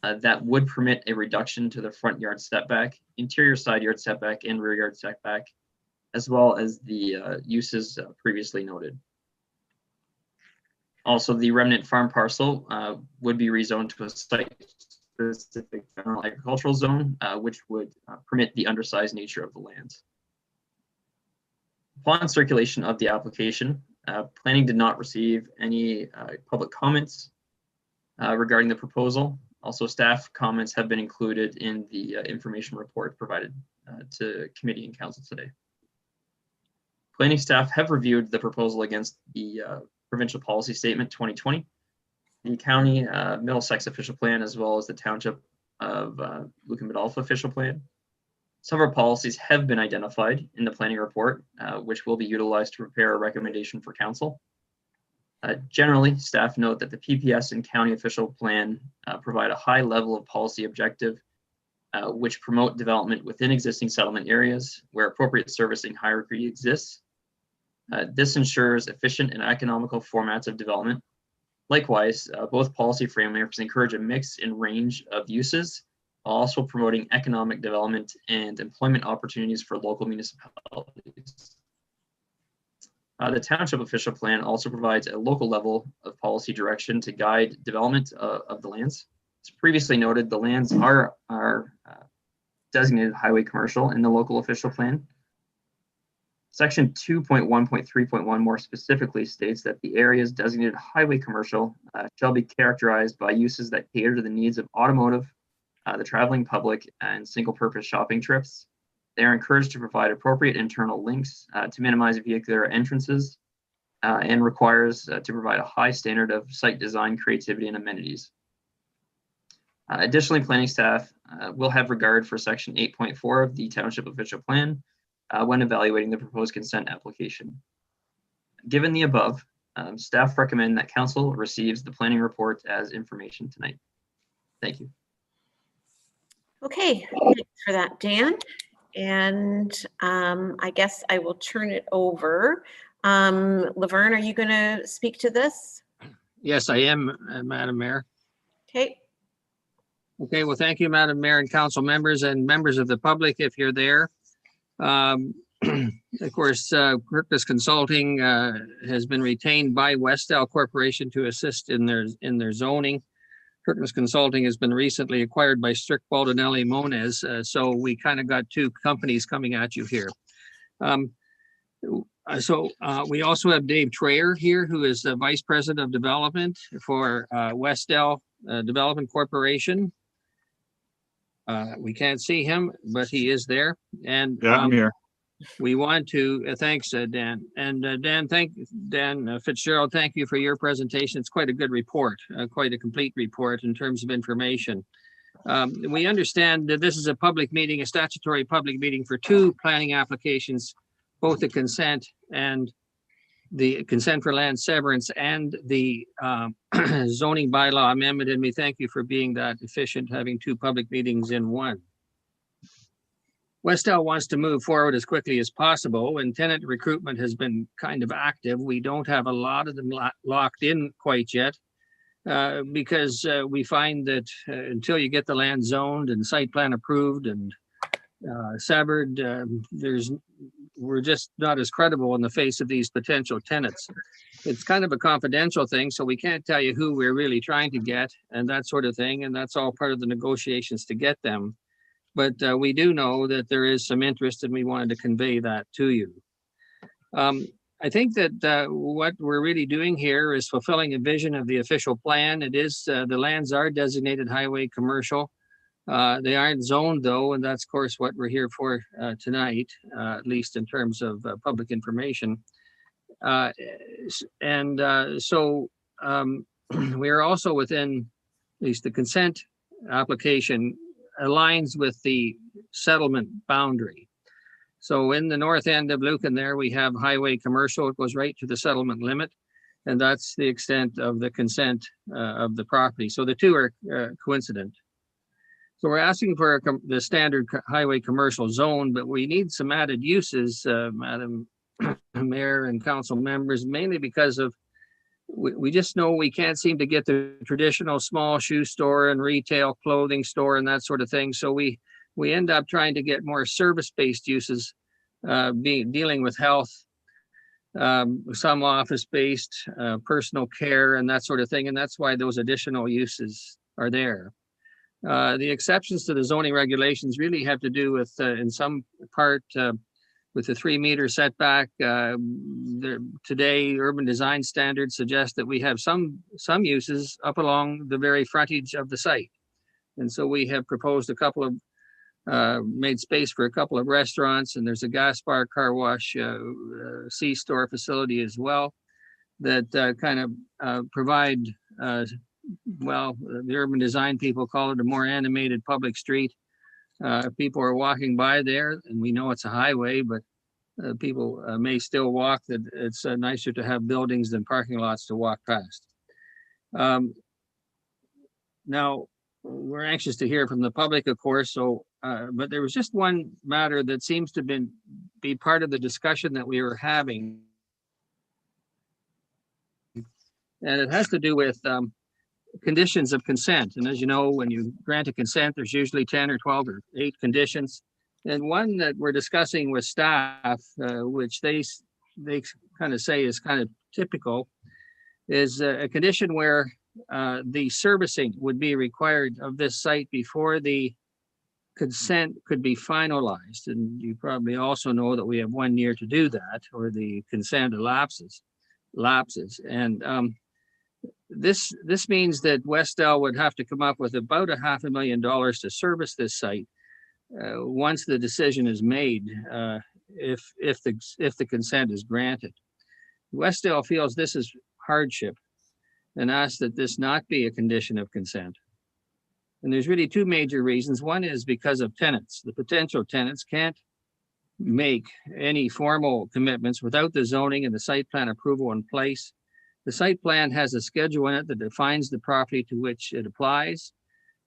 that would permit a reduction to the front yard setback, interior side yard setback, and rear yard setback, as well as the uses previously noted. Also, the remnant farm parcel would be rezoned to a site-specific general agricultural zone, which would permit the undersized nature of the land. Upon circulation of the application, planning did not receive any public comments regarding the proposal. Also, staff comments have been included in the information report provided to committee and council today. Planning staff have reviewed the proposal against the Provincial Policy Statement 2020, the County Middlesex Official Plan, as well as the Township of Lucan Biddulph Official Plan. Several policies have been identified in the planning report, which will be utilized to prepare a recommendation for council. Generally, staff note that the PPS and County Official Plan provide a high level of policy objective, which promote development within existing settlement areas where appropriate servicing hierarchy exists. This ensures efficient and economical formats of development. Likewise, both policy frameworks encourage a mix and range of uses, while also promoting economic development and employment opportunities for local municipalities. The Township Official Plan also provides a local level of policy direction to guide development of the lands. As previously noted, the lands are designated highway commercial in the local official plan. Section 2.1.3.1 more specifically states that the areas designated highway commercial shall be characterized by uses that cater to the needs of automotive, the traveling public, and single-purpose shopping trips. They are encouraged to provide appropriate internal links to minimize vehicular entrances and requires to provide a high standard of site design, creativity, and amenities. Additionally, planning staff will have regard for Section 8.4 of the Township Official Plan when evaluating the proposed consent application. Given the above, staff recommend that council receives the planning report as information tonight. Thank you. Okay, thanks for that, Dan. And I guess I will turn it over. Laverne, are you going to speak to this? Yes, I am, Madam Mayor. Okay. Okay, well, thank you, Madam Mayor and council members and members of the public if you're there. Of course, Purpose Consulting has been retained by Westell Corporation to assist in their zoning. Purpose Consulting has been recently acquired by Strick Baldinelli Moniz, so we kind of got two companies coming at you here. We also have Dave Trayer here, who is the Vice President of Development for Westell Development Corporation. We can't see him, but he is there. And Yeah, I'm here. we want to thanks Dan and Dan Fitzgerald. Thank you for your presentation. It's quite a good report, quite a complete report in terms of information. We understand that this is a public meeting, a statutory public meeting for two planning applications, both the consent and the consent for land severance and the zoning bylaw amendment. And we thank you for being that efficient, having two public meetings in one. Westell wants to move forward as quickly as possible, and tenant recruitment has been kind of active. We don't have a lot of them locked in quite yet because we find that until you get the land zoned and site plan approved and severed, we're just not as credible in the face of these potential tenants. It's kind of a confidential thing, so we can't tell you who we're really trying to get and that sort of thing, and that's all part of the negotiations to get them. But we do know that there is some interest, and we wanted to convey that to you. I think that what we're really doing here is fulfilling a vision of the official plan. It is, the lands are designated highway commercial. They aren't zoned though, and that's of course what we're here for tonight, at least in terms of public information. We are also within, at least the consent application aligns with the settlement boundary. So in the north end of Lucan there, we have highway commercial. It goes right to the settlement limit, and that's the extent of the consent of the property. So the two are coincident. So we're asking for the standard highway commercial zone, but we need some added uses, Madam Mayor and council members, mainly because of we just know we can't seem to get the traditional small shoe store and retail clothing store and that sort of thing. So we end up trying to get more service-based uses, dealing with health, some office-based, personal care and that sort of thing. And that's why those additional uses are there. The exceptions to the zoning regulations really have to do with, in some part, with the 3-meter setback. Today, urban design standards suggest that we have some uses up along the very frontage of the site. And so we have proposed a couple of, made space for a couple of restaurants, and there's a gas bar, car wash, C-store facility as well that kind of provide, well, the urban design people call it a more animated public street. People are walking by there, and we know it's a highway, but people may still walk. That it's nicer to have buildings than parking lots to walk past. Now, we're anxious to hear from the public, of course. So, but there was just one matter that seems to be part of the discussion that we were having, and it has to do with conditions of consent. And as you know, when you grant a consent, there's usually 10 or 12 or 8 conditions. And one that we're discussing with staff, which they kind of say is kind of typical, is a condition where the servicing would be required of this site before the consent could be finalized. And you probably also know that we have 1 year to do that, or the consent lapses. And this means that Westell would have to come up with about $500,000 to service this site once the decision is made, if the consent is granted. Westell feels this is hardship and asks that this not be a condition of consent. And there's really two major reasons. One is because of tenants. The potential tenants can't make any formal commitments without the zoning and the site plan approval in place. The site plan has a schedule in it that defines the property to which it applies.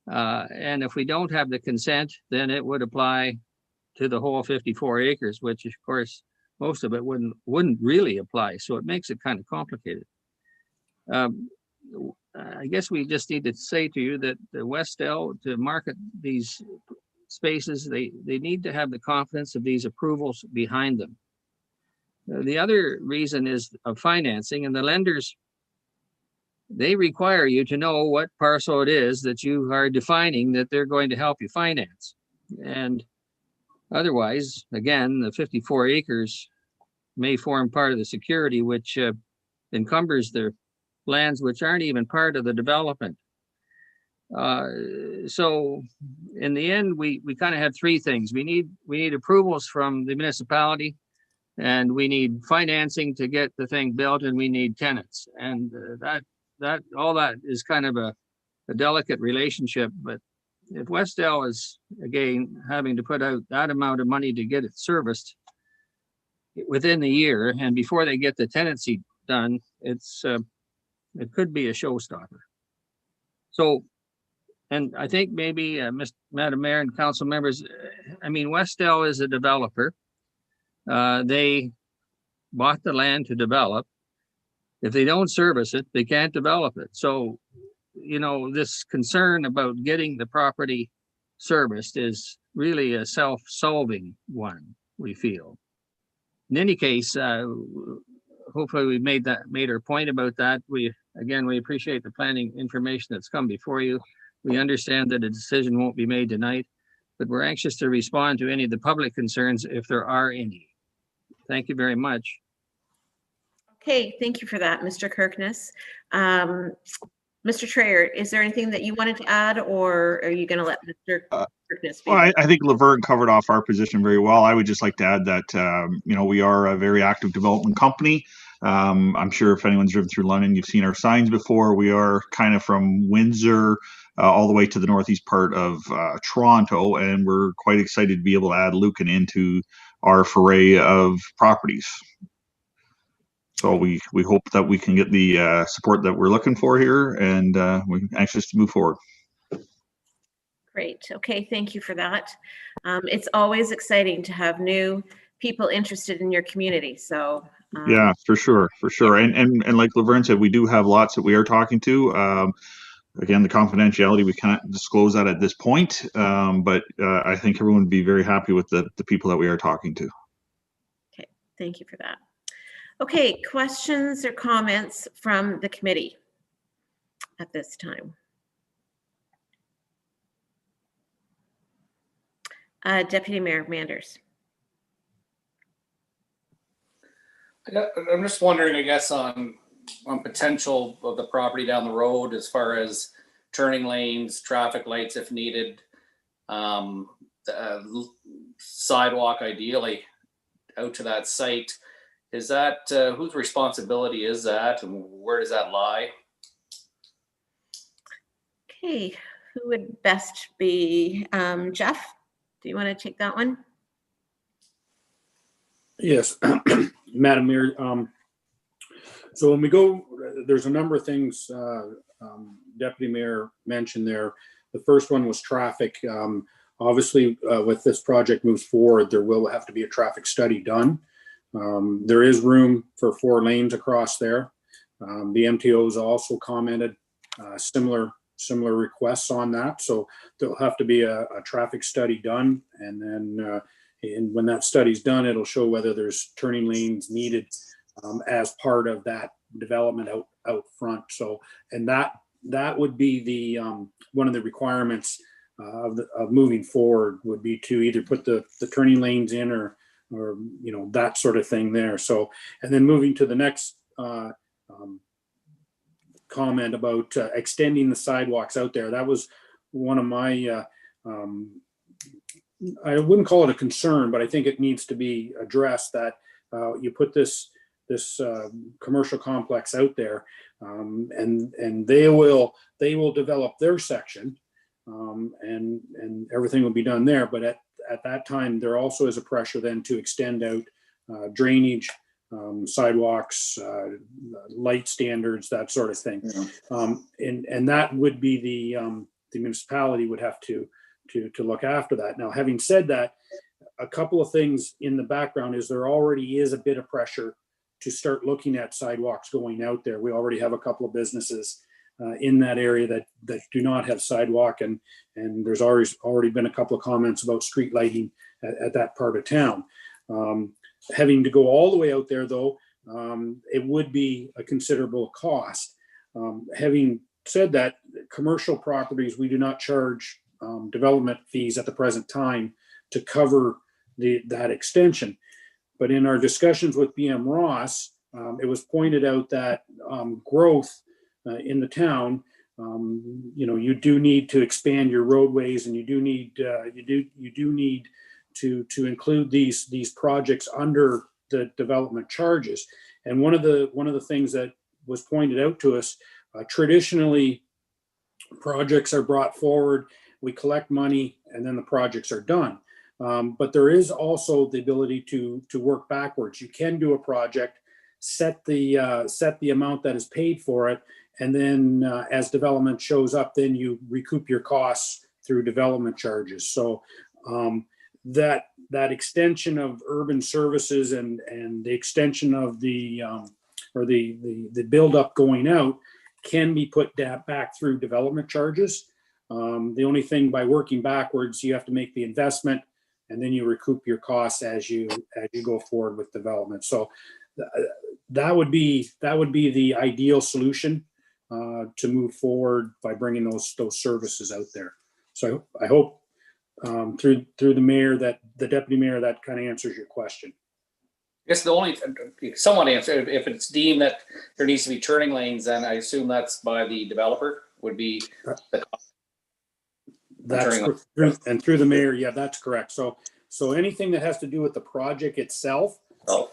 And if we don't have the consent, then it would apply to the whole 54 acres, which of course, most of it wouldn't really apply. So it makes it kind of complicated. I guess we just need to say to you that the Westell, to market these spaces, they need to have the confidence of these approvals behind them. The other reason is of financing, and the lenders, they require you to know what parcel it is that you are defining that they're going to help you finance. And otherwise, again, the 54 acres may form part of the security which encumbers their lands which aren't even part of the development. So in the end, we kind of have three things. We need approvals from the municipality, and we need financing to get the thing built, and we need tenants. And that all that is kind of a delicate relationship. But if Westell is, again, having to put out that amount of money to get it serviced within the year, and before they get the tenancy done, it could be a showstopper. So, and I think maybe, Madam Mayor and council members, I mean, Westell is a developer. They bought the land to develop. If they don't service it, they can't develop it. So, you know, this concern about getting the property serviced is really a self-solving one, we feel. In any case, hopefully we made our point about that. We appreciate the planning information that's come before you. We understand that a decision won't be made tonight, but we're anxious to respond to any of the public concerns if there are any. Thank you very much. Okay, thank you for that, Mr. Kirkness. Mr. Traer, is there anything that you wanted to add, or are you going to let Mr. Kirkness speak? Well, I think Laverne covered off our position very well. I would just like to add that, you know, we are a very active development company. I'm sure if anyone's driven through London, you've seen our signs before. We are kind of from Windsor all the way to the northeast part of Toronto, and we're quite excited to be able to add Lucan into our foray of properties. So we hope that we can get the support that we're looking for here, and we're anxious to move forward. Great. Okay, thank you for that. It's always exciting to have new people interested in your community. So yeah, for sure. And like Laverne said, we do have lots that we are talking to. Again, the confidentiality, we can't disclose that at this point, but I think everyone would be very happy with the people that we are talking to. Okay, thank you for that. Okay, questions or comments from the committee at this time? Deputy Mayor Manders. I'm just wondering, I guess, on potential of the property down the road as far as turning lanes, traffic lights if needed, sidewalk ideally out to that site. Is that whose responsibility is that, and where does that lie? Okay, who would best be? Jeff, do you want to take that one? Yes, Madam Mayor. So when we go, there's a number of things Deputy Mayor mentioned there. The first one was traffic. Obviously, with this project moves forward, there will have to be a traffic study done. There is room for 4 lanes across there. The MTOs also commented similar requests on that. So there'll have to be a traffic study done, and then and when that study's done, it'll show whether there's turning lanes needed as part of that development out front. So, and that would be the one of the requirements of moving forward would be to either put the turning lanes in or that sort of thing there. So, and then moving to the next comment about extending the sidewalks out there. That was one of my, I wouldn't call it a concern, but I think it needs to be addressed that you put this commercial complex out there, and they will develop their section, and everything will be done there. But at that time, there also is a pressure then to extend out drainage, sidewalks, light standards, that sort of thing. Yeah. And that would be the municipality would have to look after that. Now, having said that, a couple of things in the background is there already is a bit of pressure to start looking at sidewalks going out there. We already have a couple of businesses in that area that do not have sidewalk, and there's already been a couple of comments about street lighting at that part of town. Having to go all the way out there, though, it would be a considerable cost. Having said that, commercial properties, we do not charge development fees at the present time to cover that extension. But in our discussions with BM Ross, it was pointed out that growth in the town, you do need to expand your roadways, and you do need to include these projects under the development charges. And one of the things that was pointed out to us, traditionally projects are brought forward, we collect money, and then the projects are done. But there is also the ability to work backwards. You can do a project, set the amount that is paid for it, and then as development shows up, then you recoup your costs through development charges. So that extension of urban services and the extension of the buildup going out can be put back through development charges. The only thing, by working backwards, you have to make the investment, and then you recoup your costs as you go forward with development. So that would be the ideal solution to move forward by bringing those services out there. So I hope through the mayor, that the deputy mayor, that kind of answers your question. I guess the only somewhat answer, if it's deemed that there needs to be turning lanes, then I assume that's by the developer would be the and through the mayor, yeah, that's correct. So anything that has to do with the project itself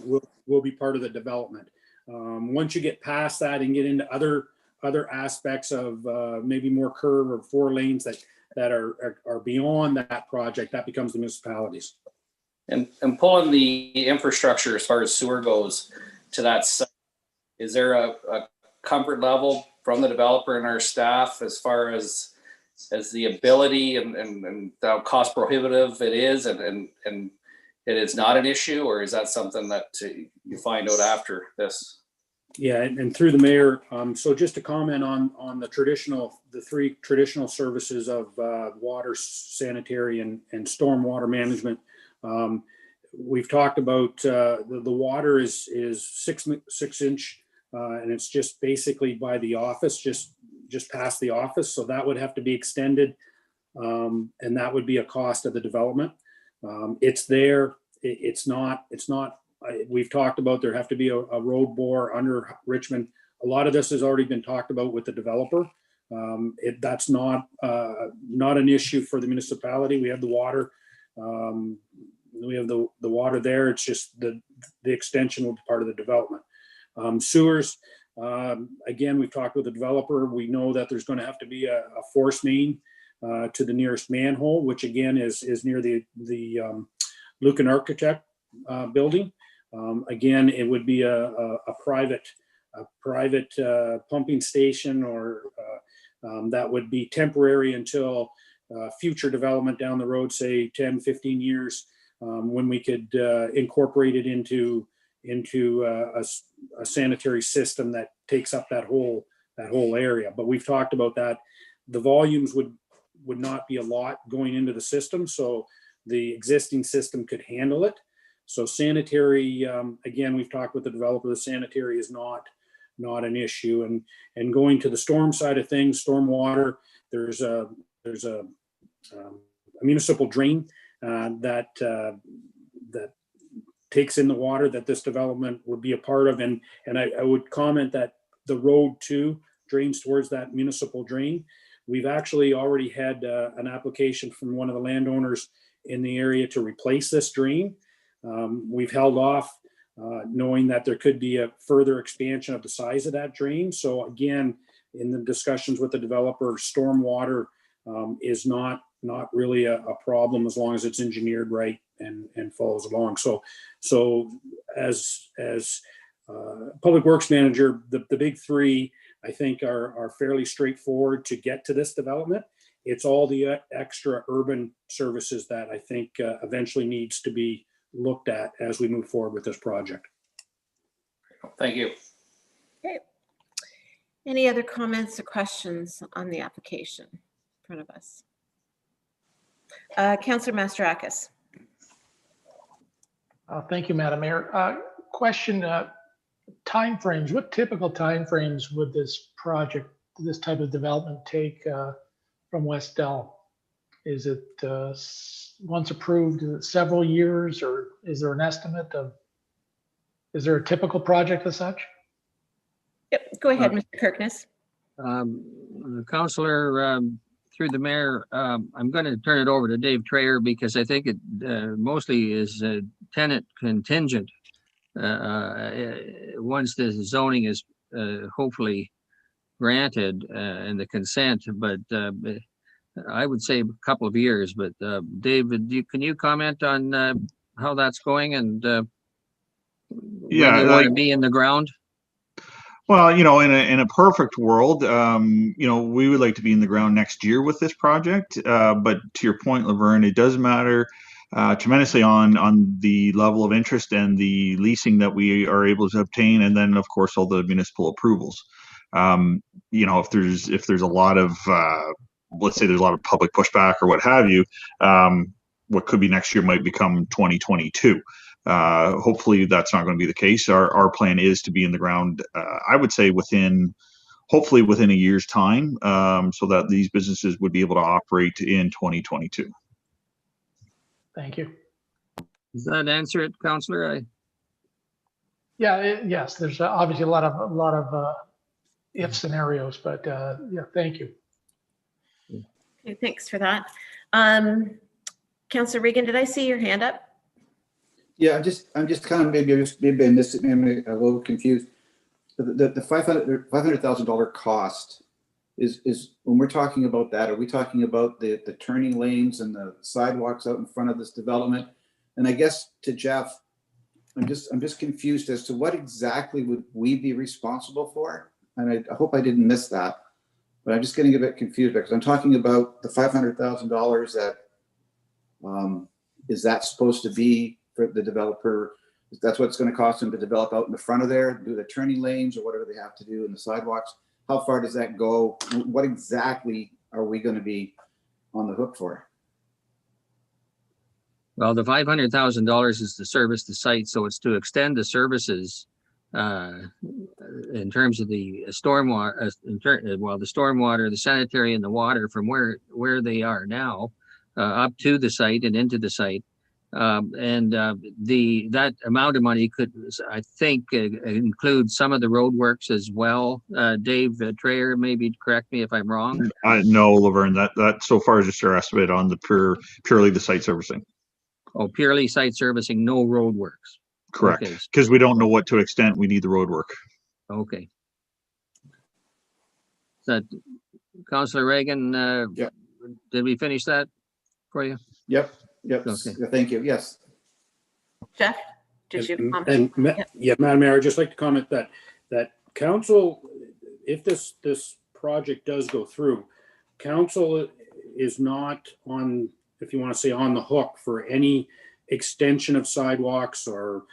will be part of the development. Once you get past that and get into other aspects of maybe more curve or 4 lanes that are beyond that project, that becomes the municipalities. And pulling the infrastructure as far as sewer goes to that site, is there a comfort level from the developer and our staff as far as the ability and how cost prohibitive it is, and it is not an issue, or is that something that you find out after this? Yeah, and through the mayor, so just to comment on the 3 traditional services of water, sanitary, and stormwater management. We've talked about the water is 6 inch, and it's just basically by the office, just past the office. So that would have to be extended, and that would be a cost of the development. It's there. It's not. We've talked about there have to be a road bore under Richmond. A lot of this has already been talked about with the developer. That's not an issue for the municipality. We have the water. We have the water there. It's just the extension will be part of the development. Sewers. Again, we've talked with the developer. We know that there's going to have to be a force main to the nearest manhole, which again is near the Lucan Architect building. Again, it would be a private pumping station, or that would be temporary until future development down the road, say 10, 15 years, when we could incorporate it into a sanitary system that takes up that whole area. But we've talked about that. The volumes would not be a lot going into the system, so the existing system could handle it. So sanitary, again, we've talked with the developer, the sanitary is not an issue. And going to the storm side of things, stormwater, there's a a municipal drain that takes in the water that this development would be a part of. And I would comment that the road too drains towards that municipal drain. We've actually already had an application from one of the landowners in the area to replace this drain. We've held off knowing that there could be a further expansion of the size of that drain. So again, in the discussions with the developer, stormwater is not really a problem as long as it's engineered right and follows along. So as public works manager, the big three I think are fairly straightforward to get to this development. It's all the extra urban services that I think eventually needs to be looked at as we move forward with this project. Thank you. Okay. Any other comments or questions on the application in front of us? Councillor Mastarakis. Thank you, Madam Mayor. Question, timeframes. What typical timeframes would this project, this type of development take from West Dell? Is it once approved, several years, or is there an estimate of, is there a typical project as such? Yep, go ahead, Mr. Kirkness. Councillor, through the mayor, I'm going to turn it over to Dave Trayer because I think it mostly is tenant contingent once the zoning is hopefully granted and the consent, but I would say a couple of years. But David, can you comment on how that's going and when they want to be in the ground? Well, you know, in a perfect world, you know, we would like to be in the ground next year with this project. But to your point, Laverne, it does matter tremendously on the level of interest and the leasing that we are able to obtain, and then of course all the municipal approvals. You know, if there's a lot of let's say there's a lot of public pushback or what have you, what could be next year might become 2022. Hopefully that's not going to be the case. Our plan is to be in the ground, I would say hopefully within a year's time, so that these businesses would be able to operate in 2022. Thank you. Does that answer it, Councillor? Yeah, yes, there's obviously a lot of if scenarios, but yeah, thank you. Okay, thanks for that. Councillor Regan, did I see your hand up? Yeah, I'm just kind of maybe I missed it, maybe a little confused. The $500,000 cost is when we're talking about that, are we talking about the turning lanes and the sidewalks out in front of this development? And I guess to Jeff, I'm just confused as to what exactly would we be responsible for? And I hope I didn't miss that, but I'm just getting a bit confused because I'm talking about the $500,000 that is that supposed to be for the developer? That's what it's going to cost them to develop out in the front of there, do the turning lanes or whatever they have to do in the sidewalks. How far does that go? What exactly are we going to be on the hook for? Well, the $500,000 is to service the site, so it's to extend the services in terms of the stormwater, the stormwater, the sanitary, and the water from where they are now up to the site and into the site. That amount of money could, I think, include some of the road works as well. Dave Trayer, maybe correct me if I'm wrong. No, Laverne, that so far is just our estimate on the purely the site servicing. Oh, purely site servicing, no road works. Correct, because we don't know what to extent we need the road work. Okay. Is that Councillor Reagan? Yep. Did we finish that for you? Yep. Okay. Thank you. Yes. Jeff, did you comment? Yeah, Madam Mayor, I'd just like to comment that council, if this project does go through, council is not on, if you want to say, on the hook for any extension of sidewalks or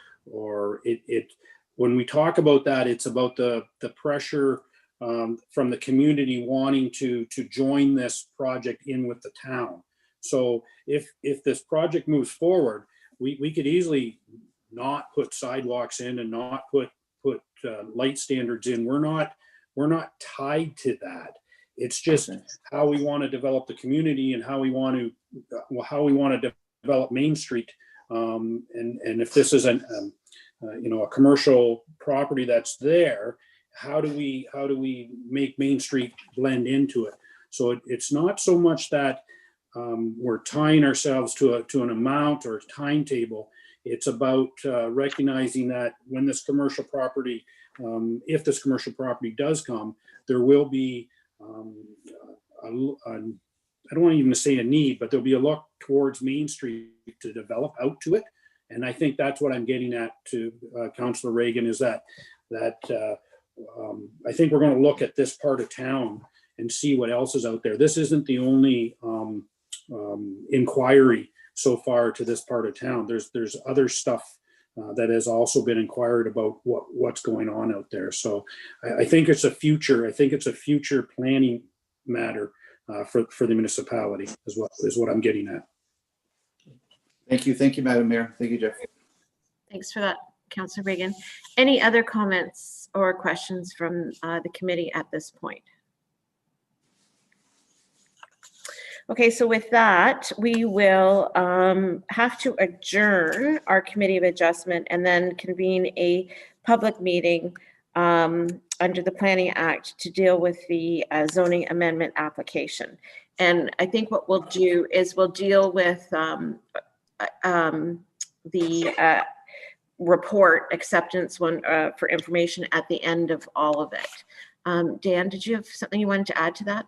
it when we talk about that, it's about the pressure from the community wanting to join this project in with the town. So if this project moves forward, we could easily not put sidewalks in and not put light standards in. We're not tied to that. It's just how we want to develop the community and how we want to develop Main Street. And if this is a commercial property that's there, how do we make Main Street blend into it? So it's not so much that we're tying ourselves to an amount or timetable. It's about recognizing that when this commercial property, if this commercial property does come, there will be, I don't want even to say a need, but there'll be a look towards Main Street to develop out to it. And I think that's what I'm getting at to Councillor Reagan, is that I think we're going to look at this part of town and see what else is out there. This isn't the only inquiry so far to this part of town. There's other stuff that has also been inquired about what's going on out there. So I think it's a future planning matter for the municipality as well, is what I'm getting at. Thank you, Madam Mayor. Thank you, Jeff. Thanks for that, Councillor Reagan. Any other comments or questions from the committee at this point? Okay, so with that, we will have to adjourn our committee of adjustment and then convene a public meeting under the Planning Act to deal with the zoning amendment application. And I think what we'll do is we'll deal with the report acceptance one for information at the end of all of it. Dan, did you have something you wanted to add to that?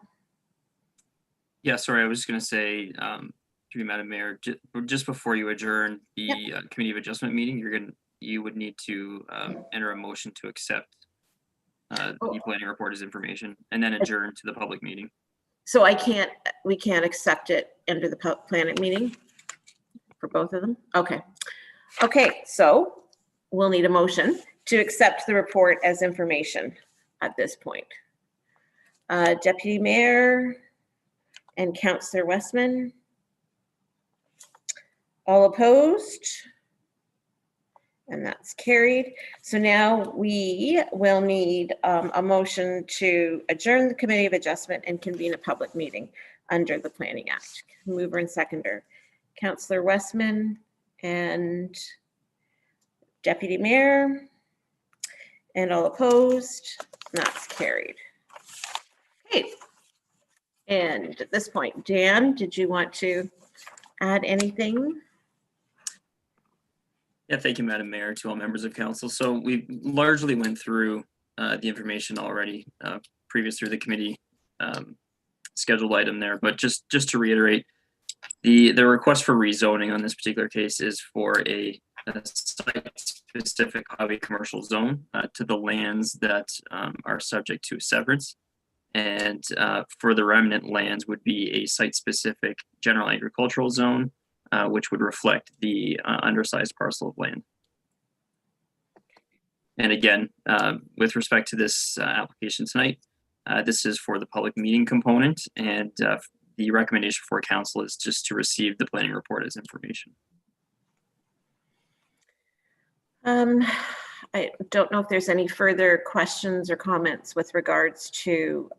Yeah, sorry, I was just going to say, through you, Madam Mayor, just before you adjourn the Committee of Adjustment meeting, you would need to enter a motion to accept the planning report as information, and then adjourn to the public meeting. So we can't accept it under the planning meeting for both of them? Okay. Okay, so we'll need a motion to accept the report as information at this point. Deputy Mayor and Councillor Westman. All opposed? And that's carried. So now we will need a motion to adjourn the Committee of Adjustment and convene a public meeting under the Planning Act. Mover and seconder, Councillor Westman and Deputy Mayor. And all opposed? And that's carried. Okay. And at this point, Dan, did you want to add anything? Yeah, thank you, Madam Mayor, to all members of council. So we largely went through the information already previous through the committee scheduled item there, but just to reiterate, the request for rezoning on this particular case is for a site-specific highway commercial zone to the lands that are subject to severance. And for the remnant lands would be a site-specific general agricultural zone, which would reflect the undersized parcel of land. And again, with respect to this application tonight, this is for the public meeting component, and the recommendation for council is just to receive the planning report as information. I don't know if there's any further questions or comments with regards to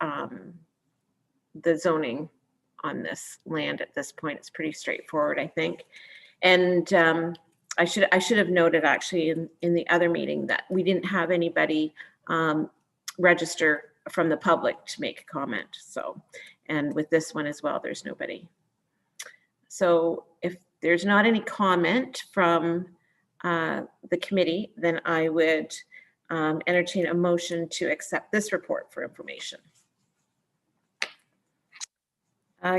the zoning on this land at this point. It's pretty straightforward, I think. And I should have noted actually in the other meeting that we didn't have anybody register from the public to make a comment. So, and with this one as well, there's nobody. So if there's not any comment from the committee, then I would entertain a motion to accept this report for information.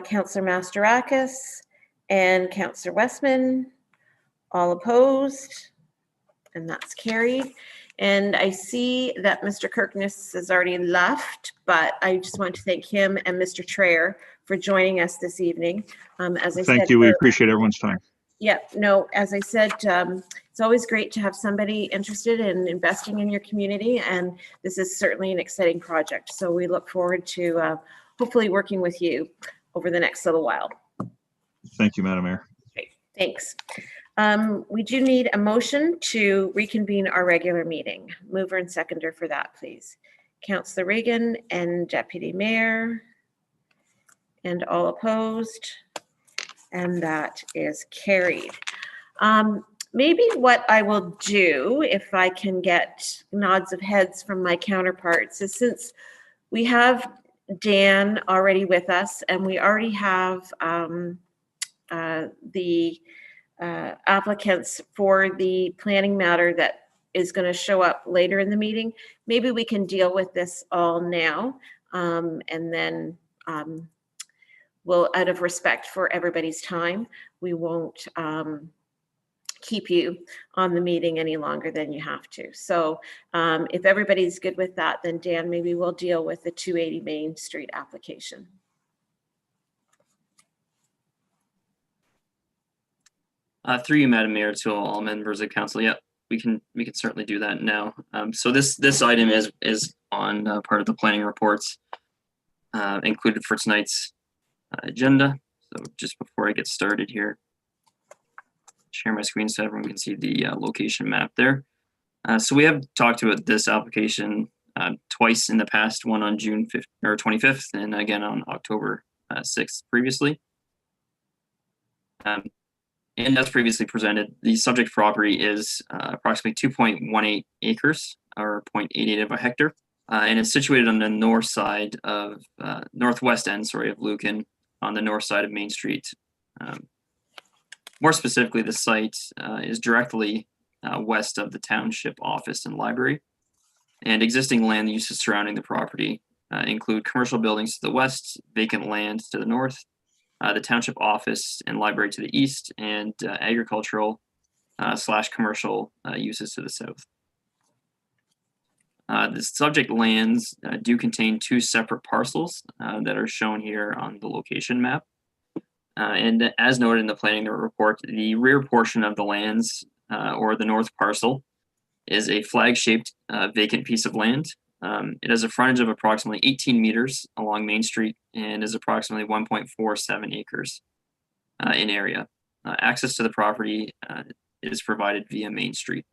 Councillor Mastarakis and Councillor Westman, all opposed, and that's carried. And I see that Mr. Kirkness has already left, but I just want to thank him and Mr. Traer for joining us this evening. As I said, thank you. We appreciate everyone's time. Yeah, no, as I said, it's always great to have somebody interested in investing in your community, and this is certainly an exciting project. So we look forward to hopefully working with you over the next little while. Thank you, Madam Mayor. Great, thanks. We do need a motion to reconvene our regular meeting. Mover and seconder for that, please. Councillor Reagan and Deputy Mayor. And all opposed? And that is carried. Maybe what I will do, if I can get nods of heads from my counterparts, is since we have Dan already with us and we already have the applicants for the planning matter that is going to show up later in the meeting, maybe we can deal with this all now, and then we'll, out of respect for everybody's time, we won't keep you on the meeting any longer than you have to. So if everybody's good with that, then Dan, maybe we'll deal with the 280 Main Street application. Through you, Madam Mayor, to all members of council. Yep, we can certainly do that now. So this item is on part of the planning reports included for tonight's agenda. So just before I get started here, share my screen so everyone can see the location map there. So we have talked about this application twice in the past, one on June 5th or 25th, and again on October 6th previously. And as previously presented, the subject property is approximately 2.18 acres or 0.88 of a hectare, and it's situated on the north side of northwest end, of Lucan, on the north side of Main Street. More specifically, the site is directly west of the township office and library, and existing land uses surrounding the property include commercial buildings to the west, vacant land to the north, the township office and library to the east, and agricultural / commercial uses to the south. The subject lands do contain two separate parcels that are shown here on the location map. And as noted in the planning report, the rear portion of the lands, or the north parcel, is a flag-shaped vacant piece of land. It has a frontage of approximately 18 meters along Main Street and is approximately 1.47 acres in area. Access to the property is provided via Main Street.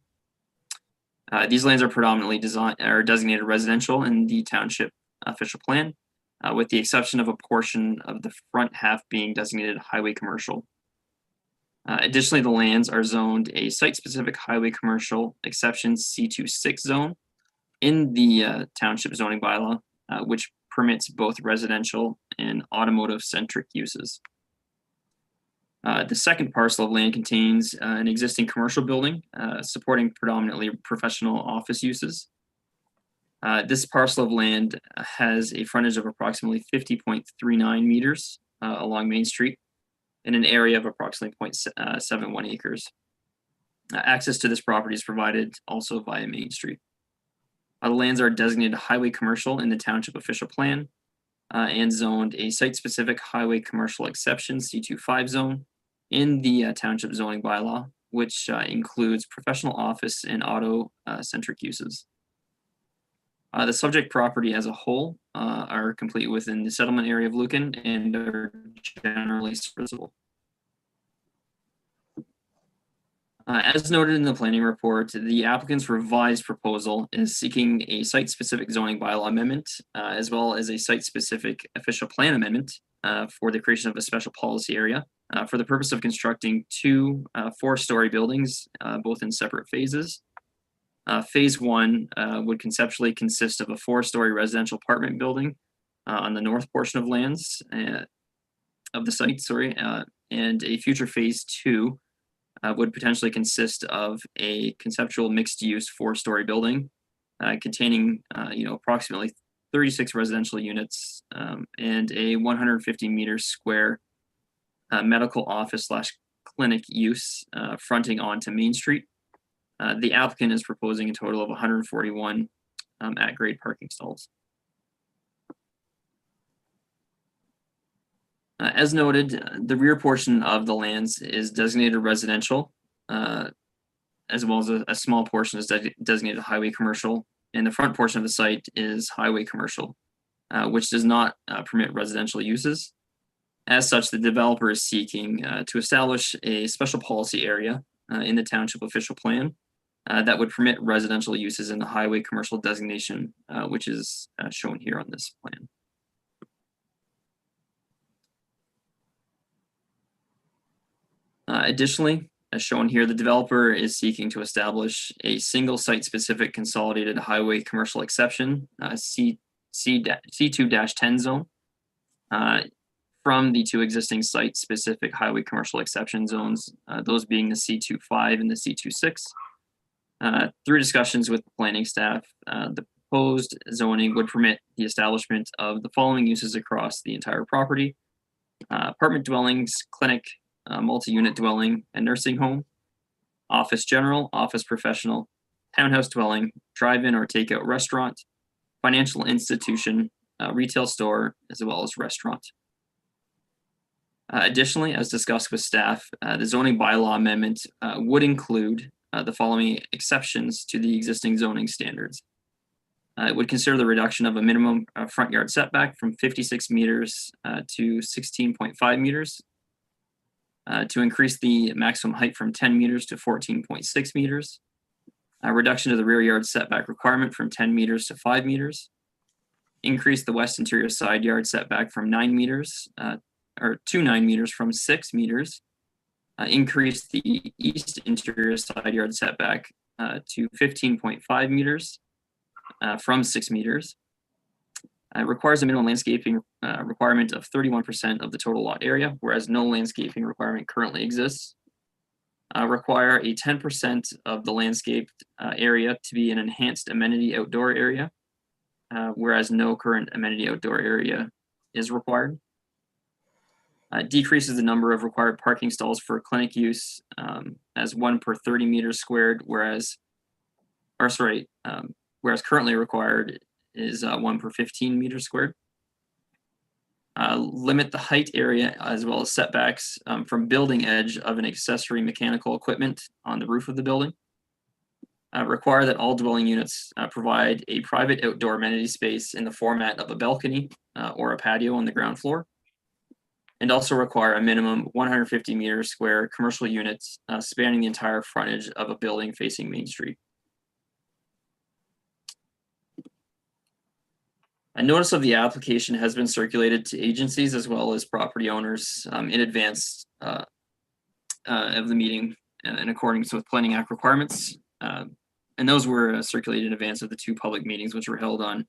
These lands are predominantly designated residential in the township official plan, with the exception of a portion of the front half being designated highway commercial. Additionally, the lands are zoned a site-specific highway commercial exception C26 zone in the township zoning bylaw, which permits both residential and automotive-centric uses. The second parcel of land contains an existing commercial building supporting predominantly professional office uses. This parcel of land has a frontage of approximately 50.39 meters along Main Street in an area of approximately 0.71 acres. Access to this property is provided also via Main Street. The lands are designated highway commercial in the township official plan and zoned a site-specific highway commercial exception C25 zone in the township zoning bylaw, which includes professional office and auto-centric uses. The subject property as a whole are complete within the settlement area of Lucan and are generally serviceable. As noted in the planning report, the applicant's revised proposal is seeking a site-specific zoning bylaw amendment, as well as a site-specific official plan amendment for the creation of a special policy area for the purpose of constructing two 4-story buildings, both in separate phases. Phase 1 would conceptually consist of a 4-story residential apartment building on the north portion of lands of the site, and a future phase 2 would potentially consist of a conceptual mixed-use 4-story building containing, approximately 36 residential units and a 150-meter square medical office / clinic use fronting onto Main Street. The applicant is proposing a total of 141 at-grade parking stalls. As noted, the rear portion of the lands is designated residential, as well as a small portion is designated highway commercial, and the front portion of the site is highway commercial, which does not permit residential uses. As such, the developer is seeking to establish a special policy area in the township official plan that would permit residential uses in the highway commercial designation, which is shown here on this plan. Additionally, as shown here, the developer is seeking to establish a single site-specific consolidated highway commercial exception, C2-10 zone, from the two existing site-specific highway commercial exception zones, those being the C25 and the C26. Through discussions with the planning staff, the proposed zoning would permit the establishment of the following uses across the entire property: apartment dwellings, clinic, multi-unit dwelling and nursing home, office general, office professional, townhouse dwelling, drive-in or takeout restaurant, financial institution, retail store, as well as restaurant. Additionally, as discussed with staff, the zoning bylaw amendment would include the following exceptions to the existing zoning standards. It would consider the reduction of a minimum front yard setback from 56 meters to 16.5 meters, to increase the maximum height from 10 meters to 14.6 meters, a reduction to the rear yard setback requirement from 10 meters to 5 meters, increase the west interior side yard setback from 9 meters to 9 meters from 6 meters, increase the east interior side yard setback to 15.5 meters from 6 meters. It requires a minimum landscaping requirement of 31% of the total lot area, whereas no landscaping requirement currently exists. Require a 10% of the landscaped area to be an enhanced amenity outdoor area, whereas no current amenity outdoor area is required. Decreases the number of required parking stalls for clinic use as 1 per 30 meters squared, whereas currently required is 1 per 15 meters squared. Limit the height area as well as setbacks from building edge of an accessory mechanical equipment on the roof of the building. Require that all dwelling units provide a private outdoor amenity space in the format of a balcony or a patio on the ground floor. And also require a minimum 150 meters square commercial units spanning the entire frontage of a building facing Main Street. A notice of the application has been circulated to agencies as well as property owners in advance of the meeting in accordance with Planning Act requirements. And those were circulated in advance of the 2 public meetings, which were held on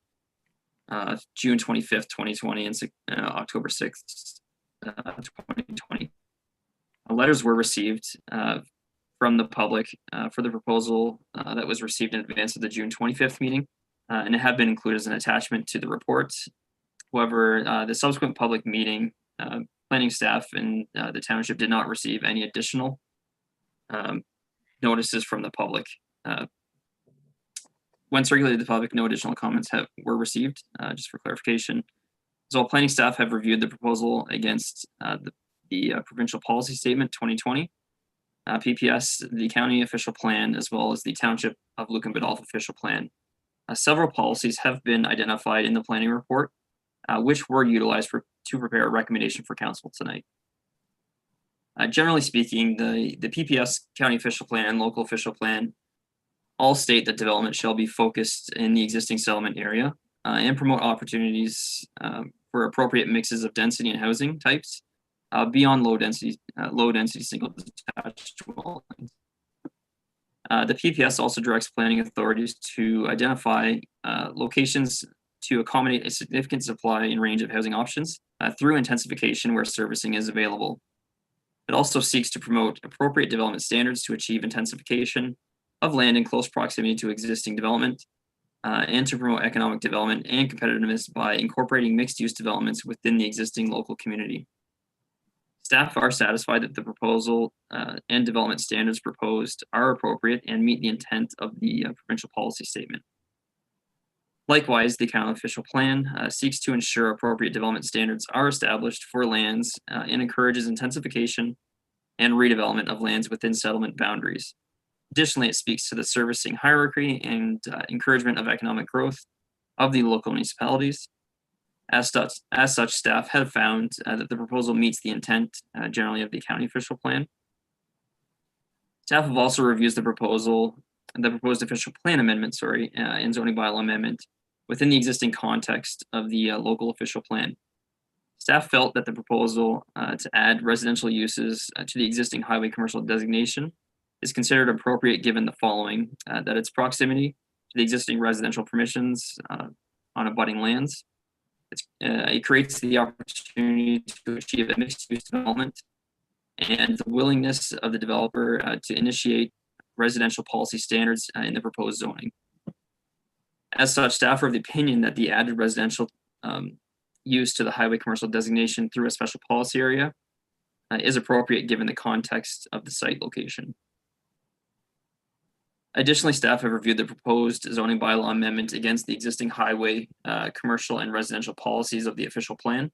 June 25th, 2020 and October 6th, 2020. Letters were received from the public for the proposal that was received in advance of the June 25th meeting. And it have been included as an attachment to the report. However, the subsequent public meeting, planning staff and the township did not receive any additional notices from the public. When circulated to the public, no additional comments were received, just for clarification. So planning staff have reviewed the proposal against the provincial policy statement 2020, PPS, the county official plan, as well as the township of Lucan Biddulph official plan. Several policies have been identified in the planning report, which were utilized to prepare a recommendation for council tonight. Generally speaking, the PPS county official plan and local official plan all state that development shall be focused in the existing settlement area and promote opportunities for appropriate mixes of density and housing types beyond low density single detached dwellings. The PPS also directs planning authorities to identify locations to accommodate a significant supply and range of housing options through intensification where servicing is available. It also seeks to promote appropriate development standards to achieve intensification of land in close proximity to existing development and to promote economic development and competitiveness by incorporating mixed-use developments within the existing local community. Staff are satisfied that the proposal and development standards proposed are appropriate and meet the intent of the provincial policy statement. Likewise, the county official plan seeks to ensure appropriate development standards are established for lands and encourages intensification and redevelopment of lands within settlement boundaries. Additionally, it speaks to the servicing hierarchy and encouragement of economic growth of the local municipalities. As such, staff have found that the proposal meets the intent generally of the county official plan. Staff have also reviewed the proposed official plan amendment, and zoning bylaw amendment within the existing context of the local official plan. Staff felt that the proposal to add residential uses to the existing highway commercial designation is considered appropriate given the following, that its proximity to the existing residential permissions on abutting lands. It creates the opportunity to achieve a mixed-use development, and the willingness of the developer to initiate residential policy standards in the proposed zoning. As such, staff are of the opinion that the added residential use to the highway commercial designation through a special policy area is appropriate given the context of the site location. Additionally, staff have reviewed the proposed zoning bylaw amendment against the existing highway, commercial, and residential policies of the official plan.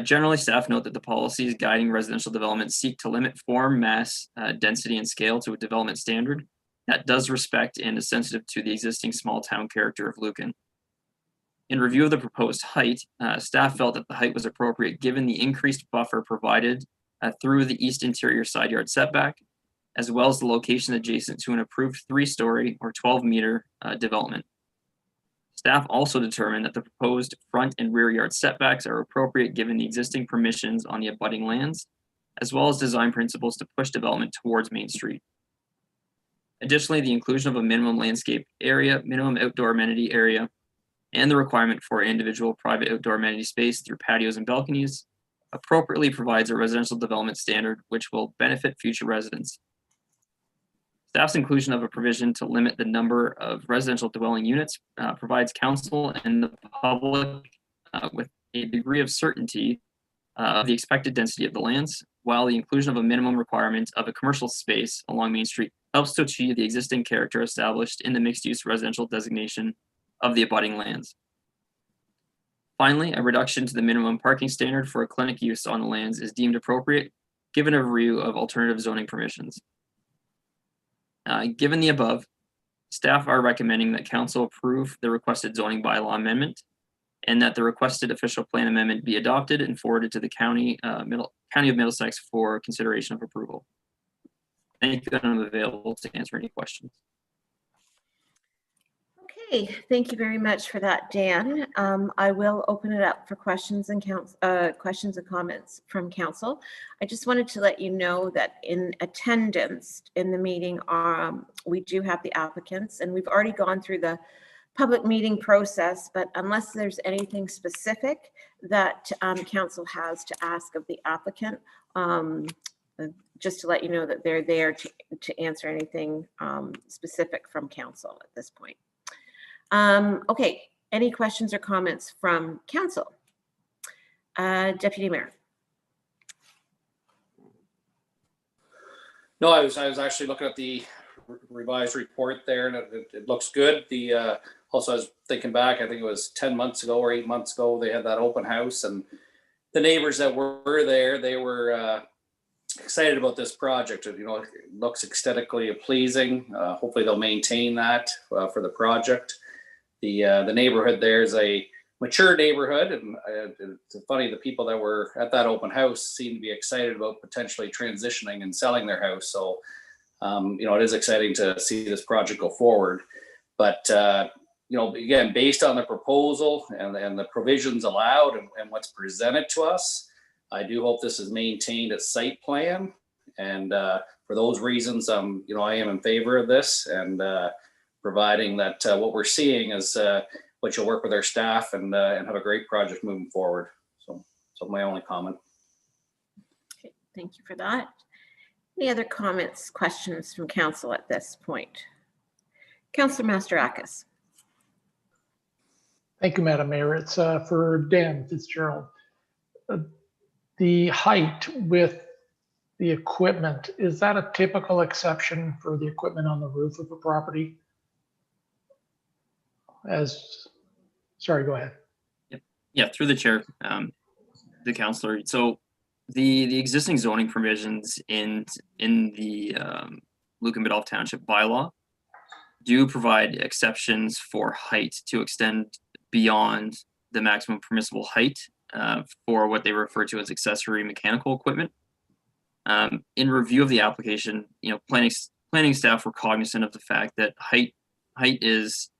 Generally, staff note that the policies guiding residential development seek to limit form, mass, density, and scale to a development standard that does respect and is sensitive to the existing small town character of Lucan. In review of the proposed height, staff felt that the height was appropriate given the increased buffer provided through the east interior side yard setback, as well as the location adjacent to an approved 3-story or 12-meter development. Staff also determined that the proposed front and rear yard setbacks are appropriate given the existing permissions on the abutting lands, as well as design principles to push development towards Main Street. Additionally, the inclusion of a minimum landscape area, minimum outdoor amenity area, and the requirement for individual private outdoor amenity space through patios and balconies appropriately provides a residential development standard which will benefit future residents. Staff's inclusion of a provision to limit the number of residential dwelling units provides council and the public with a degree of certainty of the expected density of the lands, while the inclusion of a minimum requirement of a commercial space along Main Street helps to achieve the existing character established in the mixed-use residential designation of the abutting lands. Finally, a reduction to the minimum parking standard for a clinic use on the lands is deemed appropriate, given a review of alternative zoning permissions. Given the above, staff are recommending that council approve the requested zoning bylaw amendment and that the requested official plan amendment be adopted and forwarded to the County of Middlesex for consideration of approval. Thank you, and I'm available to answer any questions. Okay, thank you very much for that, Dan. I will open it up for questions and comments from council. I just wanted to let you know that in attendance in the meeting, we do have the applicants, and we've already gone through the public meeting process, but unless there's anything specific that council has to ask of the applicant, just to let you know that they're there to answer anything specific from council at this point. Okay, any questions or comments from council? Deputy Mayor. No, I was actually looking at the revised report there, and it looks good. Also, I was thinking back, I think it was 10 months ago or 8 months ago, they had that open house, and the neighbors that were there, they were excited about this project. It looks aesthetically pleasing. Hopefully they'll maintain that for the project. The neighborhood there is a mature neighborhood, and it's funny, the people that were at that open house seem to be excited about potentially transitioning and selling their house. So, it is exciting to see this project go forward. But, again, based on the proposal and the provisions allowed and what's presented to us, I do hope this is maintained at site plan. And for those reasons, I am in favor of this, and providing that what we're seeing is what you'll work with our staff and have a great project moving forward. So my only comment. Okay, thank you for that. Any other comments, questions from council at this point? Councillor Masterakis. Thank you, Madam Mayor. It's for Dan Fitzgerald. The height with the equipment, is that a typical exception for the equipment on the roof of a property? Sorry, go ahead. Yeah, through the chair, the councillor. So the existing zoning provisions in the Lucan Biddulph Township bylaw do provide exceptions for height to extend beyond the maximum permissible height for what they refer to as accessory mechanical equipment. In review of the application, planning staff were cognizant of the fact that height is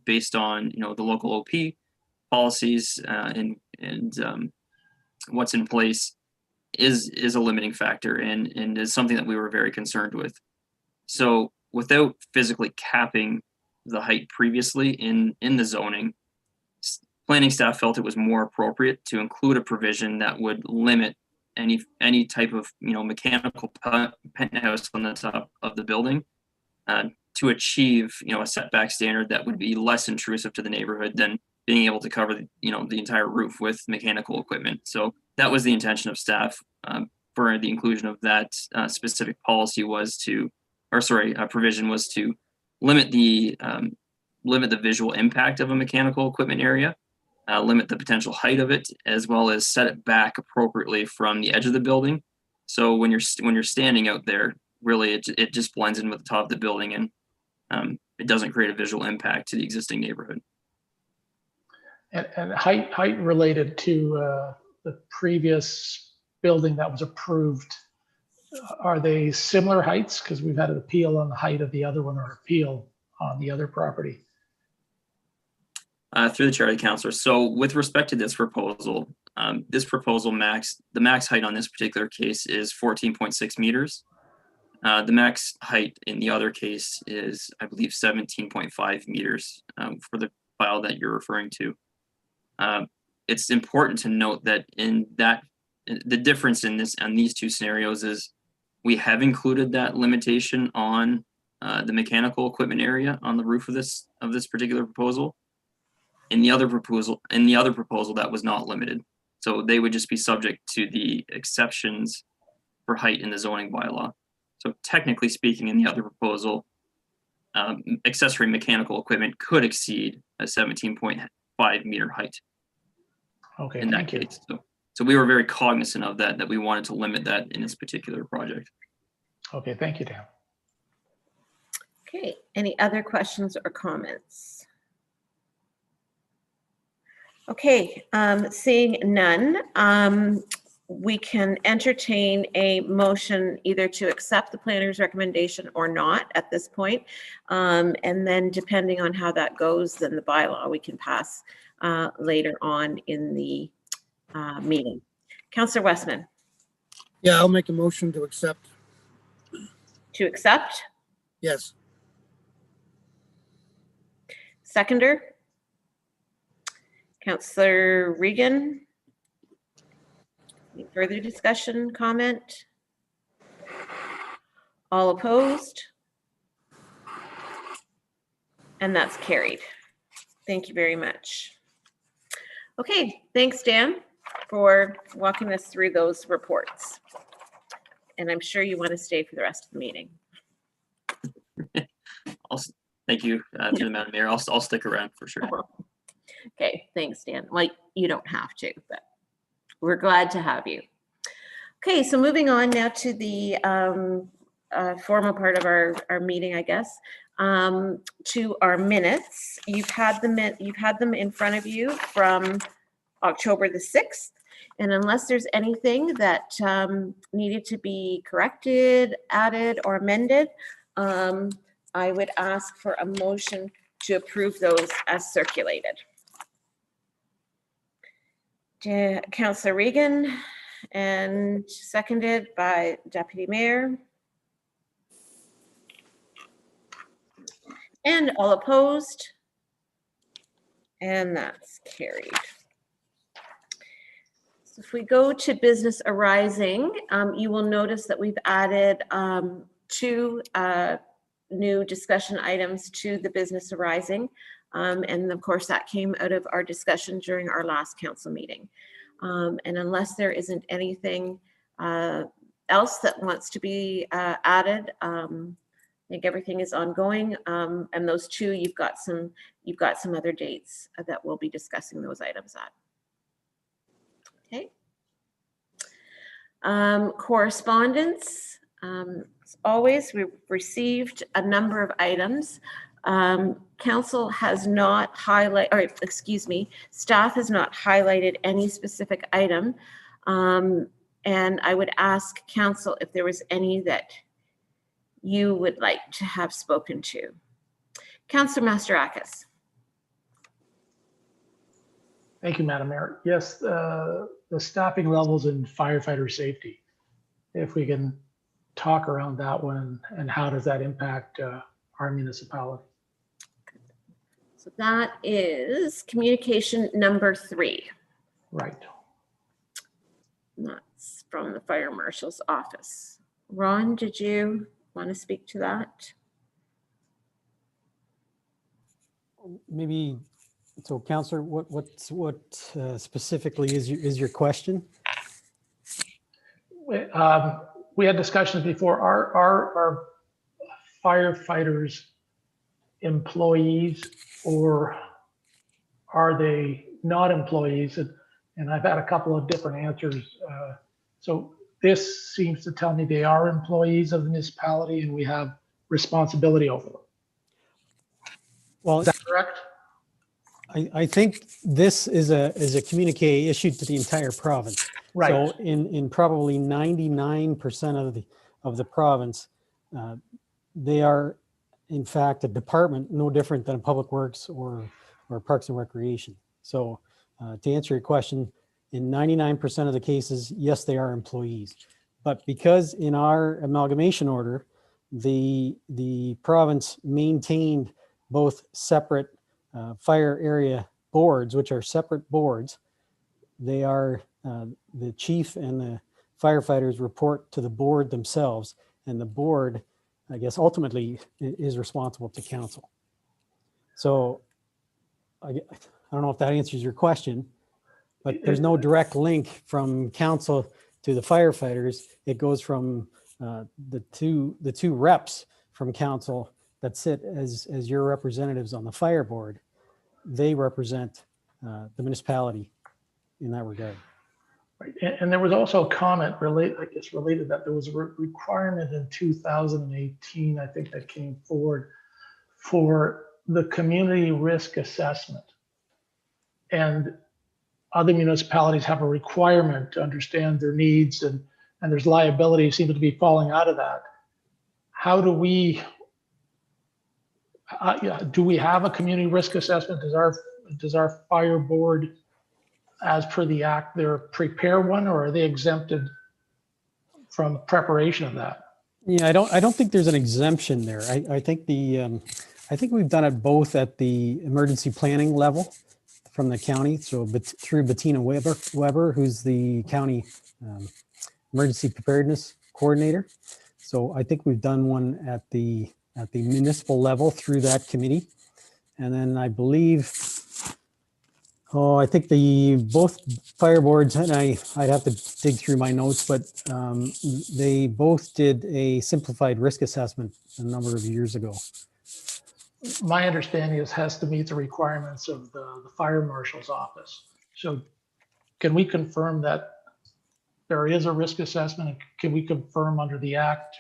based on the local OP policies in and what's in place is a limiting factor and is something that we were very concerned with. So without physically capping the height previously in the zoning, planning staff felt it was more appropriate to include a provision that would limit any type of mechanical penthouse on the top of the building to achieve a setback standard that would be less intrusive to the neighborhood than being able to cover the entire roof with mechanical equipment. So that was the intention of staff for the inclusion of that specific policy provision was to limit the visual impact of a mechanical equipment area, limit the potential height of it, as well as set it back appropriately from the edge of the building. So when you're standing out there, really it just blends in with the top of the building, and it doesn't create a visual impact to the existing neighborhood. And height related to the previous building that was approved, are they similar heights? Because we've had an appeal on the height of the other one or appeal on the other property. Through the chair of the councilor. So with respect to this proposal, the max height on this particular case is 14.6 meters. The max height in the other case is, I believe, 17.5 meters for the file that you're referring to. It's important to note that the difference in these two scenarios is we have included that limitation on the mechanical equipment area on the roof of this particular proposal. In the other proposal, that was not limited. So they would just be subject to the exceptions for height in the zoning bylaw. So technically speaking, in the other proposal, accessory mechanical equipment could exceed a 17.5 meter height. Okay, in that case. So we were very cognizant of that we wanted to limit that in this particular project. Okay, thank you, Dan. Okay, any other questions or comments? Okay, seeing none, we can entertain a motion either to accept the planner's recommendation or not at this point. And then depending on how that goes, then the bylaw we can pass later on in the meeting. Councillor Westman. Yeah, I'll make a motion to accept. To accept? Yes. Seconder? Councillor Regan? Any further discussion, comment? All opposed? And that's carried. Thank you very much. Okay, thanks, Dan, for walking us through those reports. And I'm sure you want to stay for the rest of the meeting. Thank you to the Madam Mayor. I'll stick around for sure. Okay, thanks, Dan. Like, you don't have to, but we're glad to have you. Okay, so moving on now to the formal part of our meeting, I guess, to our minutes. You've had them in front of you from October the 6th. And unless there's anything that needed to be corrected, added, or amended, I would ask for a motion to approve those as circulated. Councillor Regan, and seconded by Deputy Mayor. And all opposed? And that's carried. So if we go to business arising, you will notice that we've added two new discussion items to the business arising. And of course, that came out of our discussion during our last council meeting. And unless there isn't anything else that wants to be added, I think everything is ongoing. And those two, you've got some other dates that we'll be discussing those items at. Okay. Correspondence. As always, we've received a number of items. Council has not highlighted, or excuse me, staff has not highlighted any specific item. And I would ask council if there was any that you would like to have spoken to. Councillor Masterakis. Thank you, Madam Mayor. Yes, the staffing levels in firefighter safety, if we can talk around that one, and how does that impact our municipality? So that is communication number 3. Right. That's from the fire marshal's office. Ron, did you want to speak to that? Maybe, so Councillor, what specifically is your question? We had discussions before. Are firefighters employees, or are they not employees? And I've had a couple of different answers. So this seems to tell me they are employees of the municipality and we have responsibility over them. Well, is that correct? I think this is a communique issued to the entire province. Right. So in probably 99% of the province, they are in fact a department no different than Public Works or Parks and Recreation. So to answer your question, in 99% of the cases, yes, they are employees. But because in our amalgamation order, the province maintained both separate fire area boards, which are separate boards, they are the chief and the firefighters report to the board themselves, and the board, I guess, ultimately is responsible to council. So I don't know if that answers your question, but there's no direct link from council to the firefighters. It goes from the two reps from council that sit as your representatives on the fire board. They represent the municipality in that regard. Right. And there was also a comment related that there was a requirement in 2018, I think, that came forward for the community risk assessment. And other municipalities have a requirement to understand their needs, and there's liability seems to be falling out of that. How do we have a community risk assessment? Does our fire board, as per the act, they're prepare one, or are they exempted from preparation of that? Yeah, I don't think there's an exemption there. I think I think we've done it both at the emergency planning level from the county. So through Bettina Weber, who's the county emergency preparedness coordinator. So I think we've done one at the municipal level through that committee. And then I believe, I think both fire boards, and I'd have to dig through my notes, but they both did a simplified risk assessment a number of years ago. My understanding is has to meet the requirements of the fire marshal's office. So can we confirm that there is a risk assessment? And can we confirm under the act,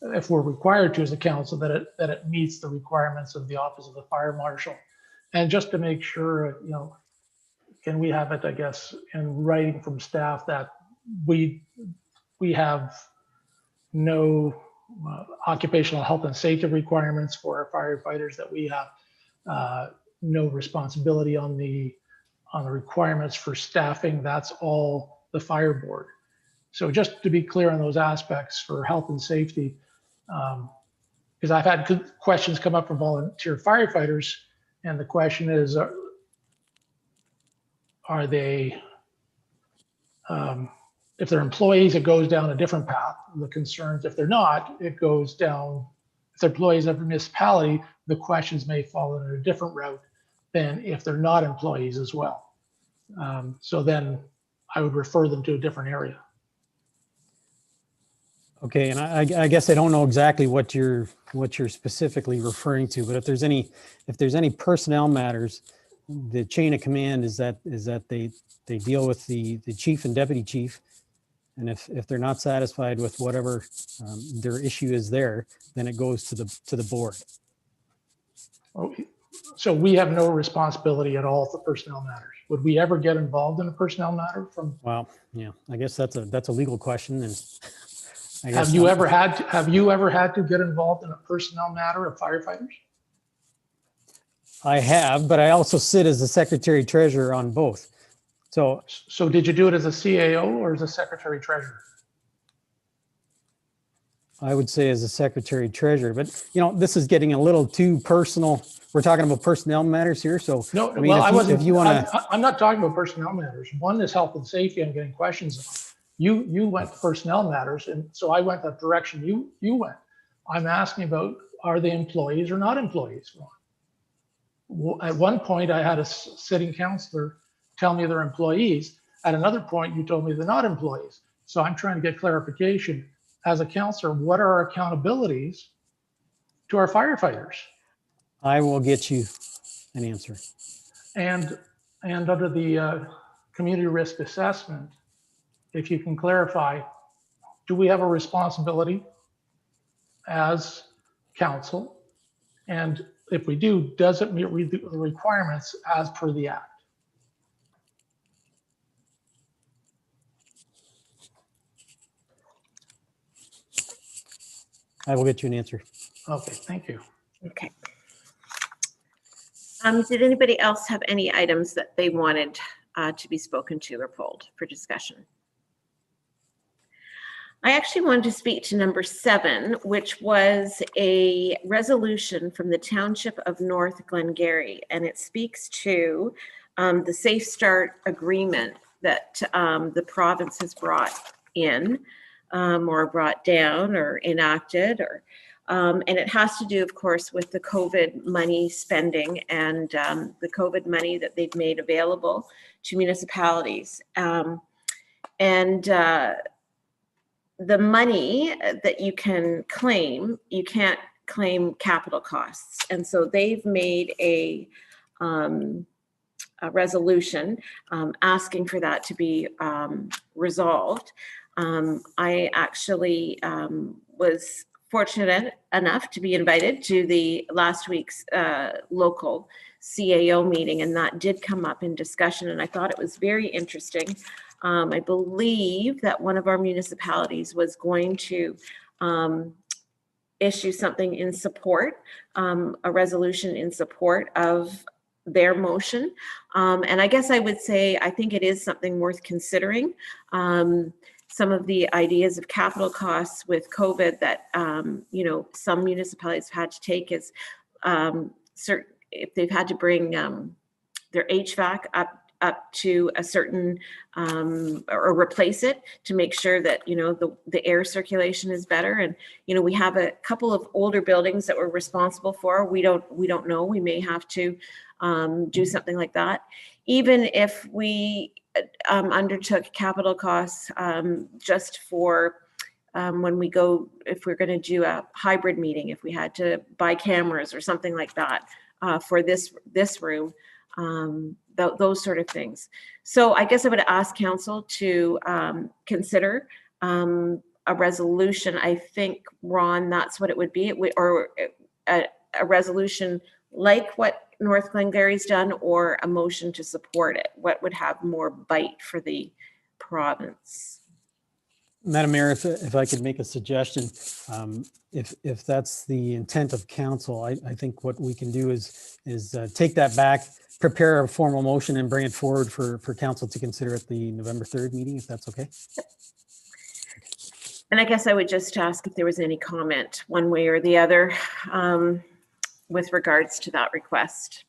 if we're required to as a council, that it meets the requirements of the office of the fire marshal? And just to make sure, can we have it, I guess, in writing from staff that we have no occupational health and safety requirements for our firefighters, that we have no responsibility on the requirements for staffing? That's all the fire board. So just to be clear on those aspects for health and safety, because I've had questions come up from volunteer firefighters, and the question is, are they, if they're employees, it goes down a different path. The concerns, if they're not, it goes down, if they're employees of a municipality, the questions may fall in a different route than if they're not employees as well. So then I would refer them to a different area. Okay, and I guess I don't know exactly what you're specifically referring to, but if there's any personnel matters, the chain of command is that they deal with the chief and deputy chief, and if they're not satisfied with whatever their issue is there, then it goes to the board. Okay. So we have no responsibility at all for personnel matters. Would we ever get involved in a personnel matter from? Well, yeah, I guess that's a legal question. And have you ever had to get involved in a personnel matter of firefighters? I have, but I also sit as the secretary treasurer on both. So So did you do it as a CAO or as a secretary treasurer? I would say as a secretary treasurer, but you know, this is getting a little too personal. We're talking about personnel matters here. So No, I mean, well, I wasn't, if you want to, I'm not talking about personnel matters. One is health and safety I'm getting questions on. You went to personnel matters, and so I went that direction you went. I'm asking about, are they employees or not employees? At one point, I had a sitting councillor tell me they're employees. At another point, you told me they're not employees. So I'm trying to get clarification. As a councillor, what are our accountabilities to our firefighters? I will get you an answer. And under the community risk assessment, if you can clarify, do we have a responsibility as council? And if we do, does it meet the requirements as per the act? I will get you an answer. Okay, thank you. Okay. Did anybody else have any items that they wanted to be spoken to or pulled for discussion? I actually wanted to speak to number 7, which was a resolution from the Township of North Glengarry, and it speaks to the Safe Start agreement that the province has brought in or brought down or enacted, or and it has to do, of course, with the COVID money spending and the COVID money that they've made available to municipalities. The money that you can claim, you can't claim capital costs. And so they've made a resolution asking for that to be resolved. I actually was fortunate enough to be invited to the last week's local CAO meeting, and that did come up in discussion, and I thought it was very interesting. I believe that one of our municipalities was going to issue something in support, a resolution in support of their motion. And I guess I would say, I think it is something worth considering. Some of the ideas of capital costs with COVID that, you know, some municipalities have had to take is certain, if they've had to bring their HVAC up to a certain, or replace it to make sure that, you know, the air circulation is better. And, you know, we have a couple of older buildings that we're responsible for. We don't know, we may have to do something like that. Even if we undertook capital costs just for when we go, if we're going to do a hybrid meeting, if we had to buy cameras or something like that for this room, those sort of things. So I guess I would ask council to consider a resolution. I think, Ron, that's what it would be, or a resolution like what North Glengarry's done, or a motion to support it. What would have more bite for the province? Madam Mayor, if I could make a suggestion, if that's the intent of council, I think what we can do is take that back, prepare a formal motion and bring it forward for council to consider at the November 3rd meeting, if that's okay. And I guess I would just ask if there was any comment one way or the other with regards to that request.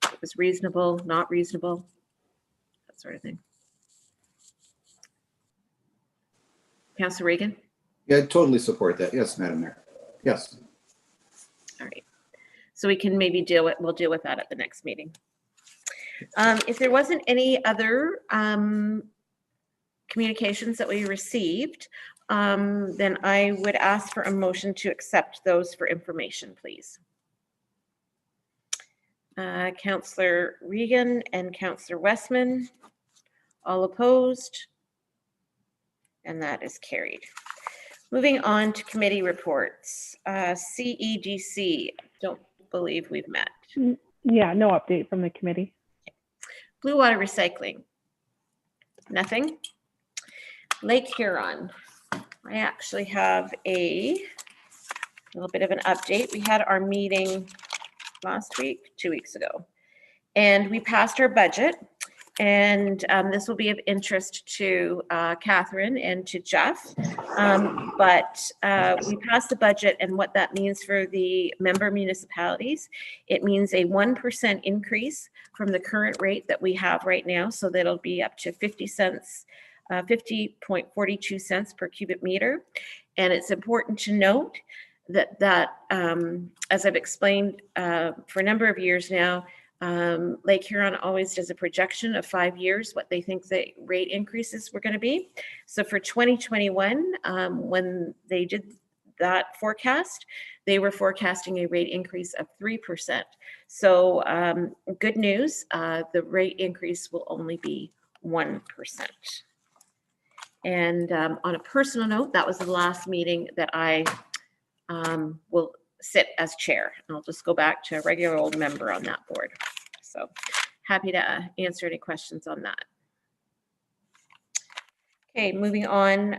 It was reasonable, not reasonable, that sort of thing. Councillor Regan? Yeah, I totally support that. Yes, Madam Mayor. Yes. All right. So we can maybe we'll deal with that at the next meeting. If there wasn't any other communications that we received, then I would ask for a motion to accept those for information, please. Councillor Regan and Councillor Westman, all opposed, and that is carried. Moving on to committee reports. CEDC, don't believe we've met. Yeah, no update from the committee. Blue Water Recycling, nothing. Lake Huron, I actually have a little bit of an update. We had our meeting last week, 2 weeks ago. And we passed our budget. And this will be of interest to Catherine and to Jeff. But we passed the budget, and what that means for the member municipalities, it means a 1% increase from the current rate that we have right now. So that'll be up to 50 cents, 50.42 cents per cubic meter. And it's important to note that as I've explained for a number of years now, Lake Huron always does a projection of 5 years, what they think the rate increases were going to be. So for 2021, when they did that forecast, they were forecasting a rate increase of 3%. So good news, the rate increase will only be 1%. And on a personal note, that was the last meeting that I will sit as chair. And I'll just go back to a regular old member on that board. So happy to answer any questions on that. Okay, moving on.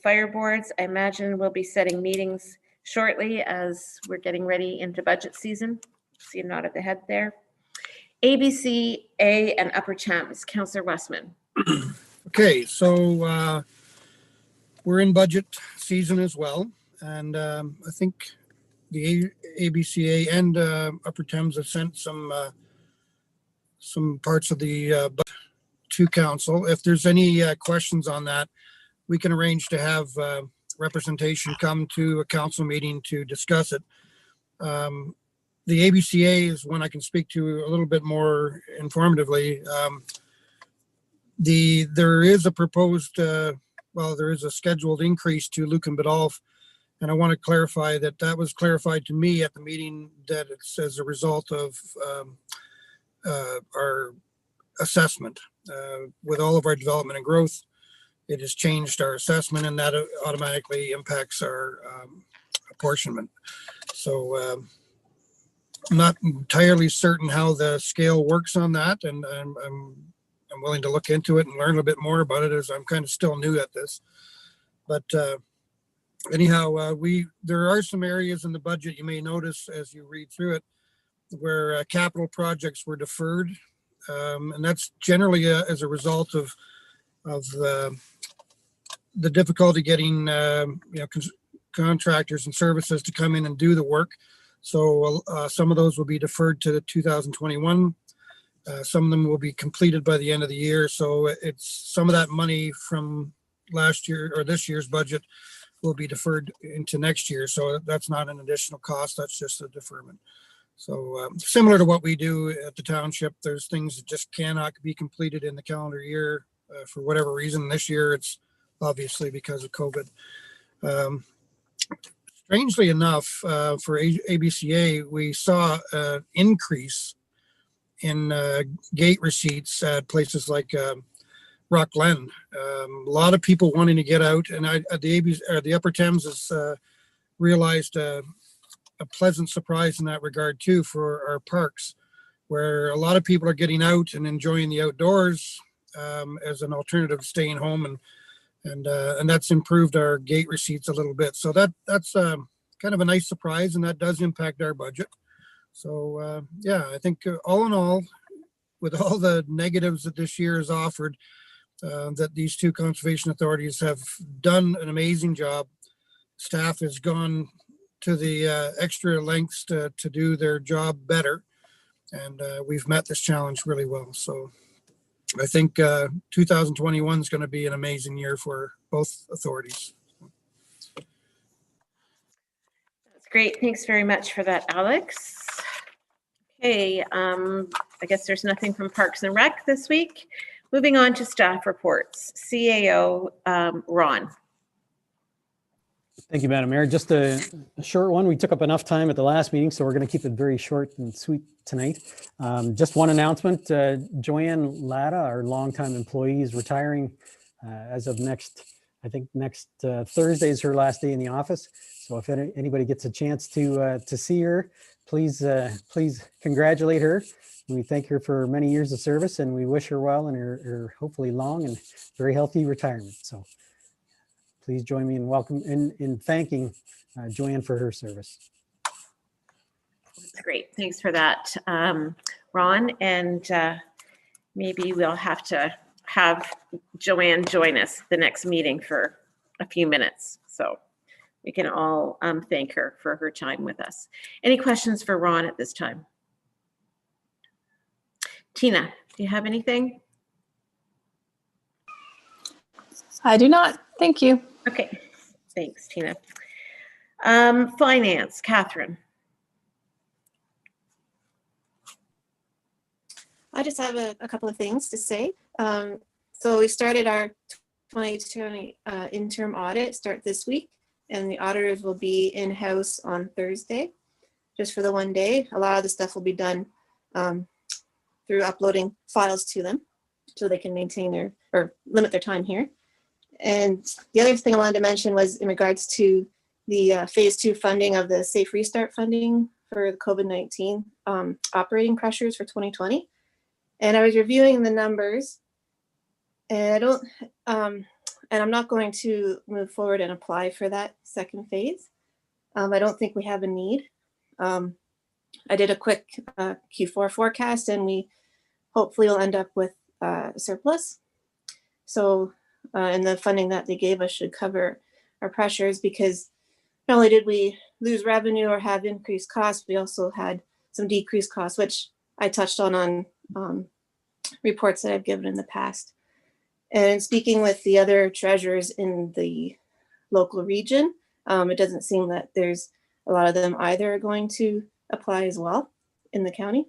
Fire boards, I imagine we'll be setting meetings shortly as we're getting ready into budget season. See a nod of the head there. ABC, A, and Upper Thames, Councillor Westman. Okay, so we're in budget season as well. And I think the ABCA and Upper Thames have sent some parts of the budget to council. If there's any questions on that, we can arrange to have representation come to a council meeting to discuss it. The ABCA is one I can speak to a little bit more informatively. There is a proposed, there is a scheduled increase to Lucan Biddulph. And I want to clarify that was clarified to me at the meeting that it's as a result of our assessment. With all of our development and growth, it has changed our assessment, and that automatically impacts our apportionment. So I'm not entirely certain how the scale works on that, and I'm willing to look into it and learn a bit more about it, as I'm kind of still new at this. But anyhow, there are some areas in the budget you may notice as you read through it where capital projects were deferred, and that's generally as a result of the difficulty getting contractors and services to come in and do the work. So some of those will be deferred to 2021. Some of them will be completed by the end of the year. So it's some of that money from last year or this year's budget will be deferred into next year. So that's not an additional cost. That's just a deferment. So similar to what we do at the township, there's things that just cannot be completed in the calendar year for whatever reason. This year, it's obviously because of COVID. Strangely enough, for ABCA, we saw an increase in gate receipts at places like Rock Glen. A lot of people wanting to get out, and the Upper Thames has realized a pleasant surprise in that regard too for our parks, where a lot of people are getting out and enjoying the outdoors as an alternative to staying home, and that's improved our gate receipts a little bit. So that's kind of a nice surprise, and that does impact our budget. So yeah, I think all in all, with all the negatives that this year has offered, that these two conservation authorities have done an amazing job. Staff has gone to the extra lengths to do their job better, and we've met this challenge really well. So I think 2021 is going to be an amazing year for both authorities. That's great. Thanks very much for that, Alex. Okay, I guess there's nothing from Parks and Rec this week. Moving on to staff reports. CAO, Ron. Thank you, Madam Mayor. Just a short one. We took up enough time at the last meeting, so we're going to keep it very short and sweet tonight. Just one announcement. Joanne Latta, our longtime employee, is retiring as of next Thursday is her last day in the office. So if anybody gets a chance to see her, please congratulate her. We thank her for many years of service, and we wish her well in her hopefully long and very healthy retirement. So please join me in thanking Joanne for her service. That's great. Thanks for that, Ron. And maybe we'll have to have Joanne join us the next meeting for a few minutes. So we can all thank her for her time with us. Any questions for Ron at this time? Tina, do you have anything? I do not. Thank you. Okay, thanks, Tina. Finance, Catherine. I just have a couple of things to say. So we started our 2020 interim audit, start this week, and the auditors will be in-house on Thursday, just for the one day. A lot of the stuff will be done through uploading files to them so they can maintain their, or limit their time here. And the other thing I wanted to mention was in regards to the phase 2 funding of the Safe Restart funding for the COVID-19 operating pressures for 2020. And I was reviewing the numbers, and I don't, and I'm not going to move forward and apply for that second phase. I don't think we have a need. I did a quick Q4 forecast, and we hopefully will end up with a surplus. So, and the funding that they gave us should cover our pressures, because not only did we lose revenue or have increased costs, we also had some decreased costs, which I touched on reports that I've given in the past. And speaking with the other treasurers in the local region, it doesn't seem that there's a lot of them either are going to apply as well in the county.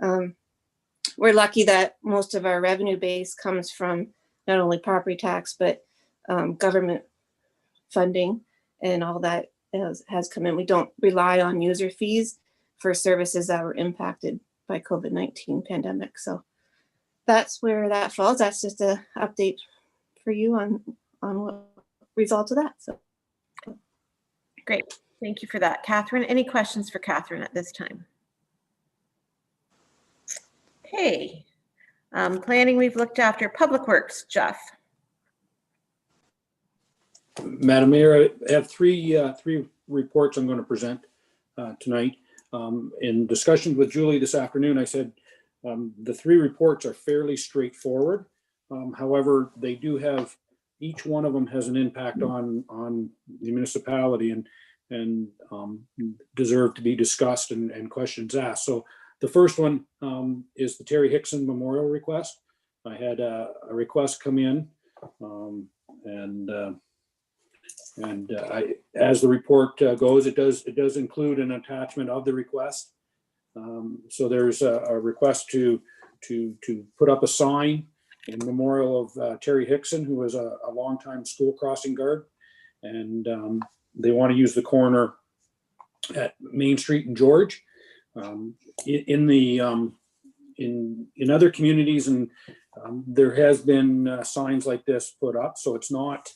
We're lucky that most of our revenue base comes from not only property tax, but government funding, and all that has come in. We don't rely on user fees for services that were impacted by COVID-19 pandemic. So that's where that falls. That's just an update for you on what results of that. So Great. Thank you for that, Catherine. Any questions for Catherine at this time? Okay. Planning, we've looked after. Public Works, Jeff. Madam Mayor, I have three reports I'm going to present tonight. In discussions with Julie this afternoon, I said the three reports are fairly straightforward. However, they do have, each one of them has an impact on the municipality and deserve to be discussed and questions asked. So the first one is the Terry Hickson Memorial request. I had a request come in, as the report goes, it does include an attachment of the request. So there's a request to put up a sign in memorial of Terry Hickson, who was a longtime school crossing guard, and they want to use the corner at Main Street and George. In other communities, and there has been signs like this put up, so it's not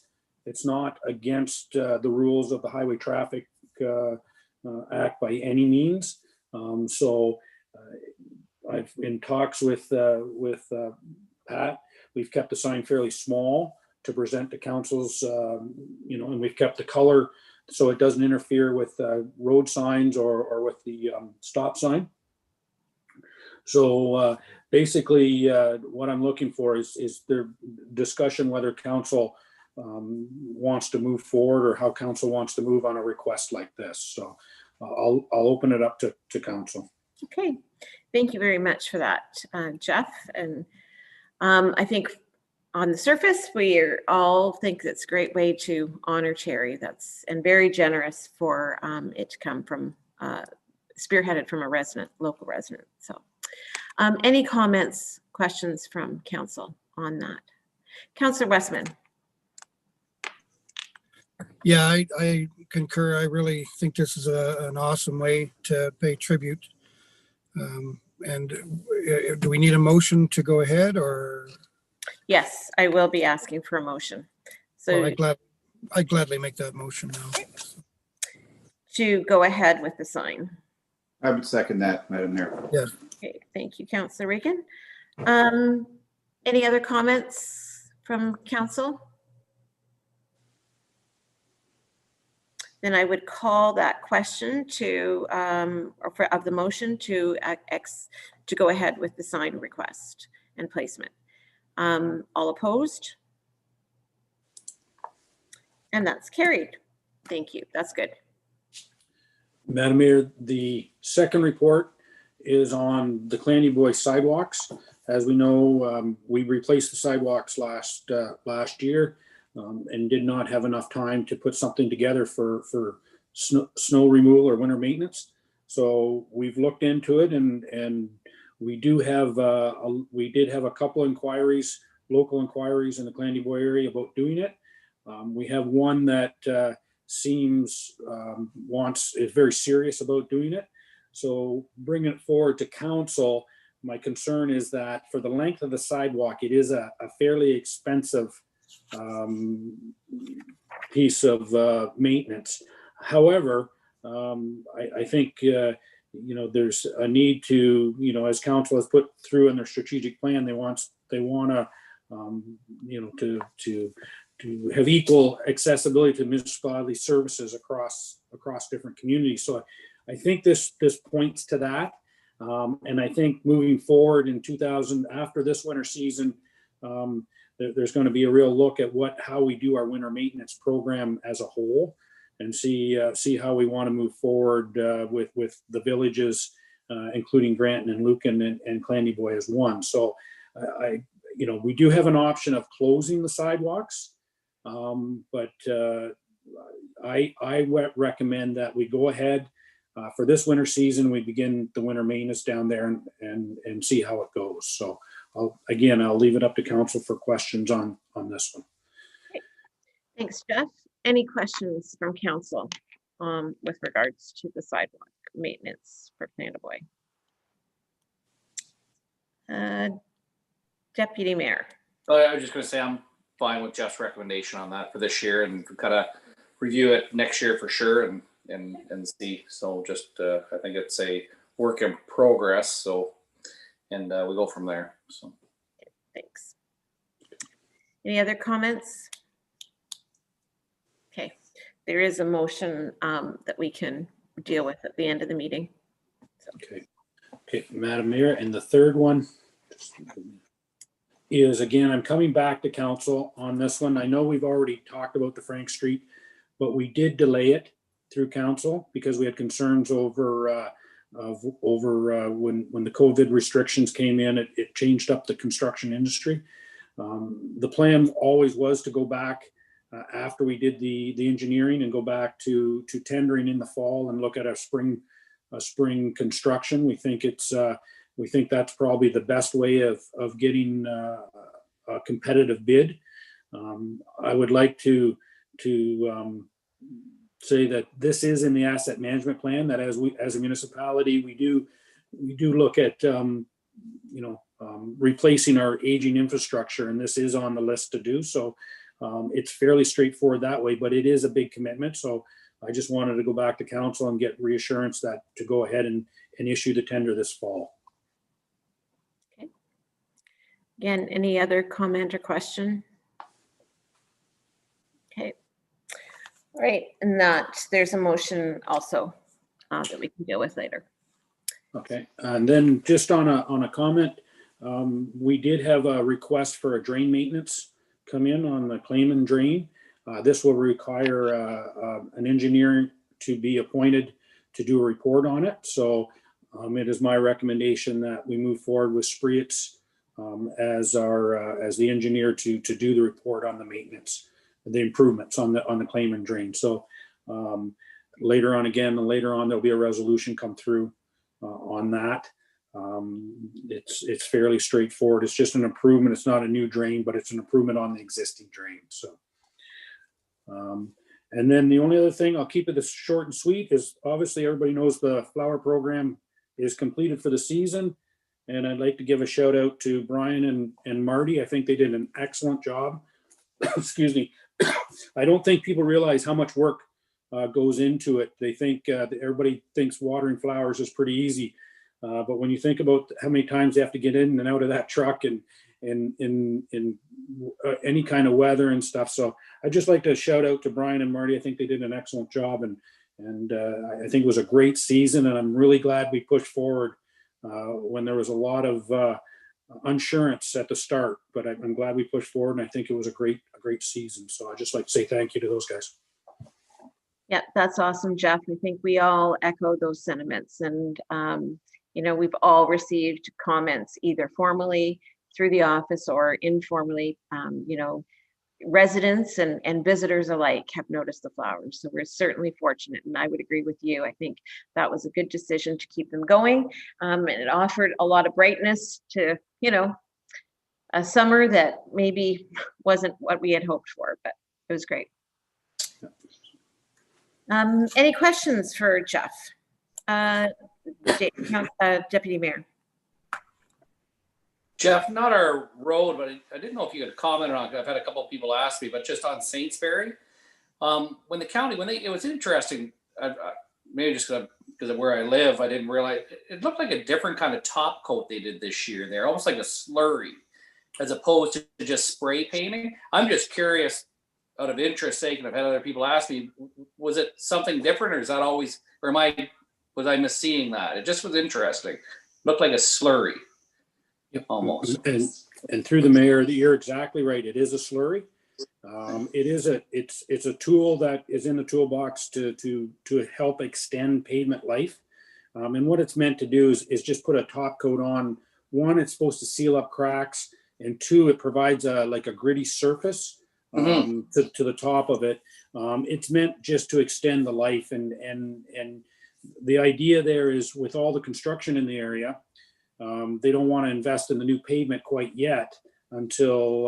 against the rules of the Highway Traffic Act by any means. So I've in talks with Pat. We've kept the sign fairly small to present to councils, and we've kept the color so it doesn't interfere with road signs or with the stop sign. So basically, what I'm looking for is their discussion whether council wants to move forward or how council wants to move on a request like this. So I'll open it up to council. Okay, thank you very much for that, Jeff. And I think on the surface, we all think it's a great way to honor Terry. And very generous for it to come from, spearheaded from a local resident. So any comments, questions from council on that? Councillor Westman. Yeah, I concur. I really think this is an awesome way to pay tribute. And do we need a motion to go ahead, or? Yes, I will be asking for a motion. So I gladly make that motion now. To go ahead with the sign. I would second that, Madam Mayor. Yes. Okay, thank you, Councillor Regan. Any other comments from council? then I would call that question to, of the motion to go ahead with the sign request and placement. All opposed? And that's carried. Thank you. That's good. Madam Mayor, the second report is on the Clanny sidewalks. As we know, we replaced the sidewalks last year and did not have enough time to put something together for snow removal or winter maintenance. So we've looked into it, and we did have a couple inquiries, local inquiries in the Clanny area about doing it. We have one that seems is very serious about doing it. So bringing it forward to council, my concern is that for the length of the sidewalk, it is a fairly expensive piece of maintenance. However, I think there's a need to, as council has put through in their strategic plan, they want to have equal accessibility to municipality services across different communities. So I think this points to that. And I think moving forward in after this winter season, there's going to be a real look at how we do our winter maintenance program as a whole, and see how we want to move forward with the villages, including Granton and Lucan and Clanny as one. So we do have an option of closing the sidewalks, but I recommend that we go ahead for this winter season. We begin the winter maintenance down there and see how it goes. So I'll leave it up to council for questions on this one. Okay. Thanks, Jeff. Any questions from council with regards to the sidewalk maintenance for Clandaboy? Deputy Mayor. I was just going to say I'm fine with Jeff's recommendation on that for this year, and kind of review it next year for sure and see. So just I think it's a work in progress. So we go from there. So thanks. Any other comments? Okay, there is a motion that we can deal with at the end of the meeting. So. Okay, Madam Mayor, and the third one is, again, I'm coming back to council on this one. I know we've already talked about the Frank Street, but we did delay it through council because we had concerns over when the COVID restrictions came in. It changed up the construction industry. The plan always was to go back after we did the engineering and go back to tendering in the fall and look at a spring construction. We think that's probably the best way of getting a competitive bid. I would like to say that this is in the asset management plan, that as a municipality, we do look at replacing our aging infrastructure, and this is on the list to do. So it's fairly straightforward that way, but it is a big commitment. So I just wanted to go back to council and get reassurance that to go ahead and issue the tender this fall. Okay. Again, any other comment or question? Okay. All right, and that there's a motion also that we can deal with later. Okay, and then just on a comment, we did have a request for a drain maintenance come in on the Clayman drain. This will require an engineer to be appointed to do a report on it. So it is my recommendation that we move forward with Spreetz as the engineer to do the report on the maintenance, the improvements on the Clayman drain. So later on there'll be a resolution come through on that. It's fairly straightforward. It's just an improvement. It's not a new drain, but it's an improvement on the existing drain. So and then the only other thing, I'll keep it as short and sweet, is obviously everybody knows the flower program is completed for the season. And I'd like to give a shout out to Brian and Marty. I think they did an excellent job. Excuse me. I don't think people realize how much work goes into it. They think everybody thinks watering flowers is pretty easy. But when you think about how many times they have to get in and out of that truck and in any kind of weather and stuff. So I'd just like to shout out to Brian and Marty. I think they did an excellent job, and I think it was a great season, and I'm really glad we pushed forward when there was a lot of insurance at the start, but I'm glad we pushed forward, and I think it was a great season. So I'd just like to say thank you to those guys. Yeah, that's awesome, Jeff. I think we all echo those sentiments, and we've all received comments either formally through the office or informally. Residents and visitors alike have noticed the flowers, so we're certainly fortunate, and I would agree with you. I think that was a good decision to keep them going, and it offered a lot of brightness to a summer that maybe wasn't what we had hoped for, but it was great. Any questions for Jeff? Deputy Mayor. Jeff, not our road, but I didn't know if you could comment on it. I've had a couple of people ask me, but just on Saintsbury, when the county, it was interesting, maybe just because of where I live, I didn't realize, it looked like a different kind of top coat they did this year there, almost like a slurry, as opposed to just spray painting. I'm just curious, out of interest sake, and I've had other people ask me, was it something different, or is that always, or was I misseeing that? It just was interesting. Looked like a slurry. Almost. And through the mayor, you're exactly right. It is a slurry. It's a tool that is in the toolbox to help extend pavement life. And what it's meant to do is just put a top coat on. One, it's supposed to seal up cracks, and two, it provides a gritty surface to the top of it. It's meant just to extend the life, and the idea there is, with all the construction in the area, they don't want to invest in the new pavement quite yet until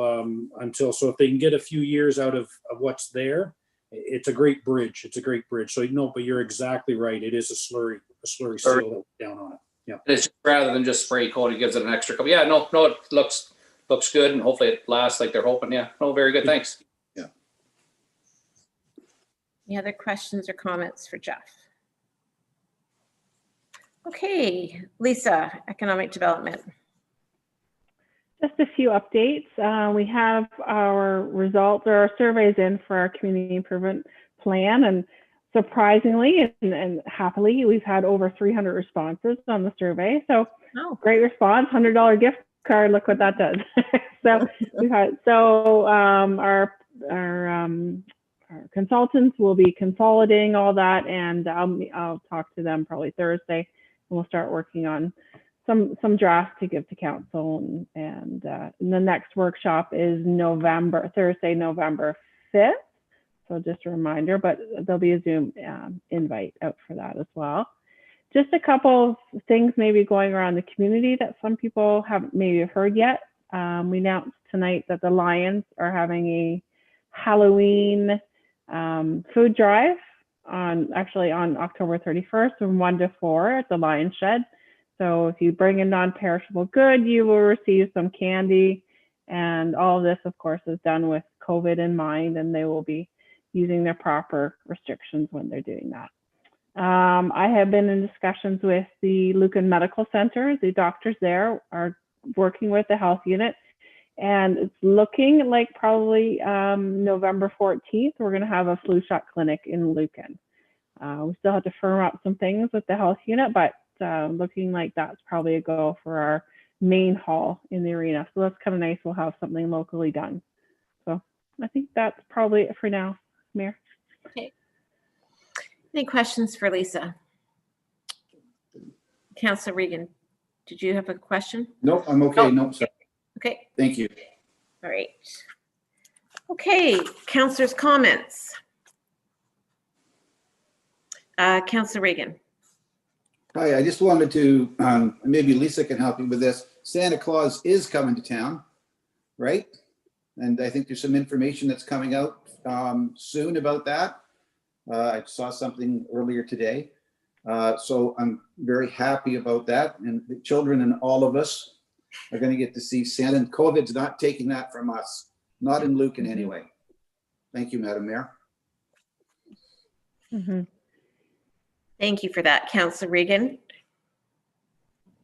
so if they can get a few years out of what's there, it's a great bridge. It's a great bridge. So but you're exactly right. It is a slurry seal down on it. Yeah. It's rather than just spray coat, it gives it an extra couple. Yeah, no, it looks good, and hopefully it lasts like they're hoping. Yeah. No, very good. Thanks. Yeah. Any other questions or comments for Jeff? Okay, Lisa, Economic Development. Just a few updates. We have our results or our surveys in for our community improvement plan, and surprisingly and happily, we've had over 300 responses on the survey. So great response, $100 gift card. Look what that does. Our consultants will be consolidating all that, and I'll talk to them probably Thursday. We'll start working on some drafts to give to council, and the next workshop is Thursday, November 5th. So just a reminder, but there'll be a Zoom invite out for that as well. Just a couple of things maybe going around the community that some people haven't maybe heard yet. We announced tonight that the Lions are having a Halloween food drive on October 31st from 1 to 4 at the Lion Shed. So if you bring a non-perishable good, you will receive some candy, and all of this, of course, is done with COVID in mind, and they will be using their proper restrictions when they're doing that. I have been in discussions with the Lucan Medical Center. The doctors there are working with the health unit, and it's looking like probably November 14th, we're going to have a flu shot clinic in Lucan. We still have to firm up some things with the health unit, but looking like that's probably a go for our main hall in the arena. So that's kind of nice. We'll have something locally done. So I think that's probably it for now, Mayor. Okay. Any questions for Lisa? Councillor Regan, did you have a question? Nope, I'm okay. Nope, sorry. Okay. Thank you. All right. Okay, councillors' comments. Councillor Regan. Hi, I just wanted to, maybe Lisa can help you with this. Santa Claus is coming to town, right? And I think there's some information that's coming out soon about that. I saw something earlier today. So I'm very happy about that. And the children and all of us are going to get to see Santa. And COVID's not taking that from us, not in Lucan anyway. Thank you, Madam Mayor. Mm-hmm. Thank you for that, Councillor Regan.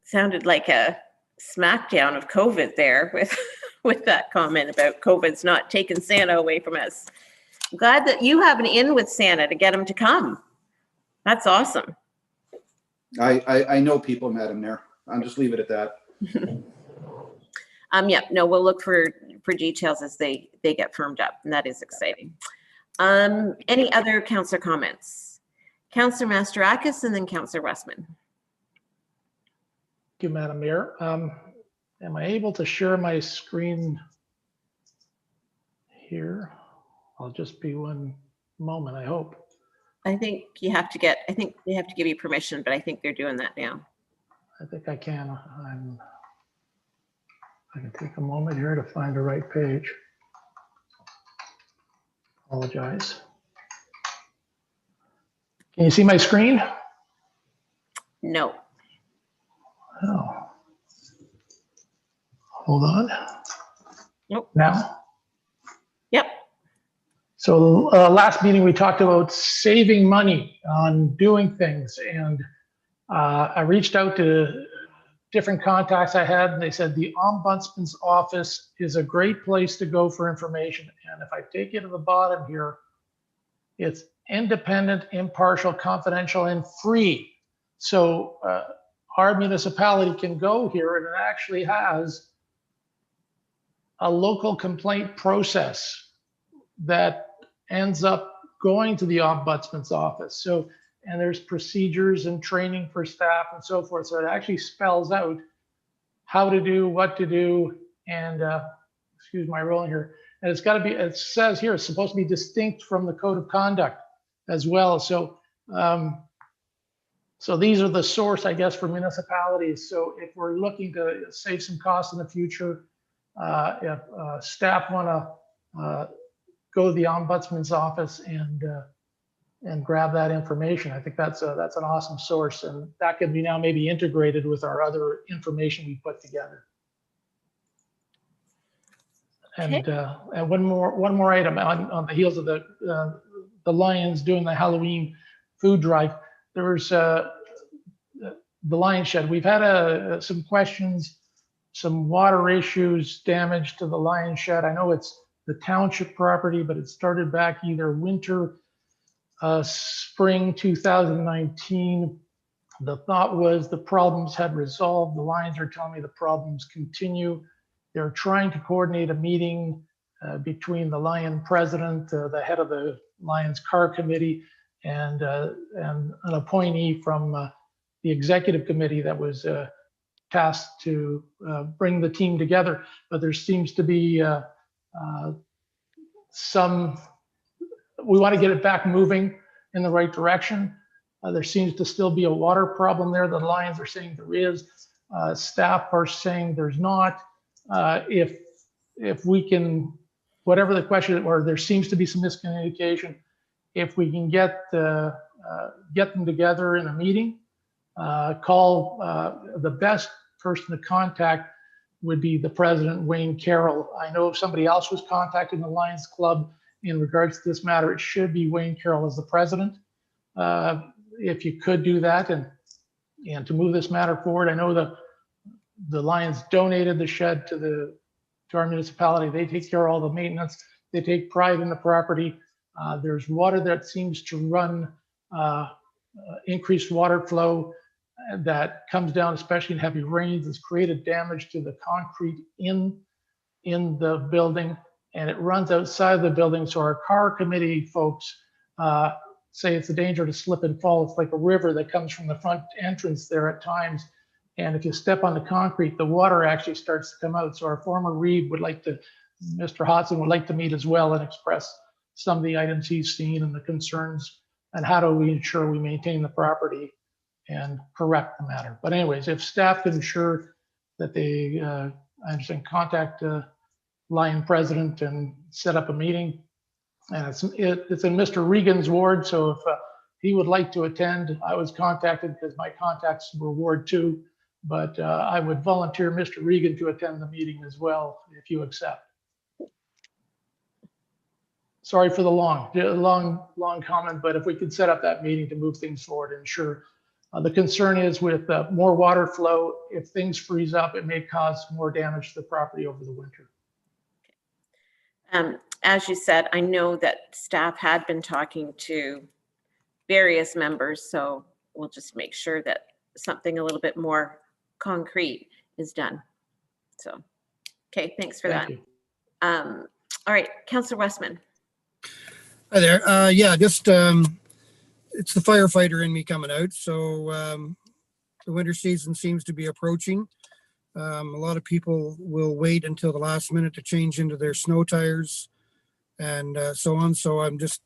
Sounded like a smackdown of COVID there with with that comment about COVID's not taking Santa away from us. I'm glad that you have an in with Santa to get him to come. That's awesome. I know people, Madam Mayor. I'll just leave it at that. Yeah, no, we'll look for details as they get firmed up, and that is exciting. Any other councillor comments? Councillor Mastarakis and then Councillor Westman. Thank you, Madam Mayor. Am I able to share my screen here? I'll just be one moment, I hope. I think you have to get, I think they have to give you permission, but I think they're doing that now. I think I can. I can take a moment here to find the right page. Apologize. Can you see my screen? No. Oh. Hold on. Nope. Now? Yep. So last meeting, we talked about saving money on doing things. And I reached out to different contacts I had, and they said the Ombudsman's office is a great place to go for information. And if I take you to the bottom here, it's independent, impartial, confidential, and free. So our municipality can go here, and it actually has a local complaint process that ends up going to the Ombudsman's office. So, and there's procedures and training for staff and so forth. So it actually spells out how to do, what to do, and excuse my rolling here. And it's got to be, it says here, it's supposed to be distinct from the code of conduct as well. So, so these are the source, I guess, for municipalities. So if we're looking to save some costs in the future, if staff want to go to the Ombudsman's office and grab that information, I think that's an awesome source, and that can be now maybe integrated with our other information we put together. And Okay. And one more item on the heels of the Lions doing the Halloween food drive. There's the Lion Shed. We've had some questions, some water issues, damage to the Lion Shed. I know it's the township property, but it started back either winter, spring 2019. The thought was the problems had resolved. The Lions are telling me the problems continue. They're trying to coordinate a meeting between the Lion president, the head of the Lions car committee, and an appointee from the executive committee that was tasked to bring the team together. But there seems to be we want to get it back moving in the right direction. There seems to still be a water problem there. The Lions are saying there is. Staff are saying there's not. If we can, whatever the question, or there seems to be some miscommunication, if we can get them together in a meeting, call the best person to contact would be the president, Wayne Carroll. I know if somebody else was contacting the Lions Club in regards to this matter, it should be Wayne Carroll as the president. If you could do that and to move this matter forward. I know the Lions donated the shed to our municipality. They take care of all the maintenance. They take pride in the property. There's water that seems to run, increased water flow that comes down, especially in heavy rains. It's created damage to the concrete in the building, and it runs outside of the building. So our car committee folks say it's a danger to slip and fall. It's like a river that comes from the front entrance there at times. And if you step on the concrete, the water actually starts to come out. So our former Reed would like to, Mr. Hodson would like to meet as well and express some of the items he's seen and the concerns, and how do we ensure we maintain the property and correct the matter. But anyways, if staff can ensure that they, I understand, contact Lion president and set up a meeting. And it's in Mr. Regan's ward, so if he would like to attend, I was contacted because my contacts were Ward 2, but I would volunteer Mr. Regan to attend the meeting as well, if you accept. Sorry for the long comment, but if we could set up that meeting to move things forward and ensure The concern is with more water flow, if things freeze up, it may cause more damage to the property over the winter. As you said, I know that staff had been talking to various members, so we'll just make sure that something a little bit more concrete is done. So, okay, thanks for Thank that. you. All right, Councillor Westman. Hi there. Yeah, just it's the firefighter in me coming out. So the winter season seems to be approaching. A lot of people will wait until the last minute to change into their snow tires and so on. So I'm just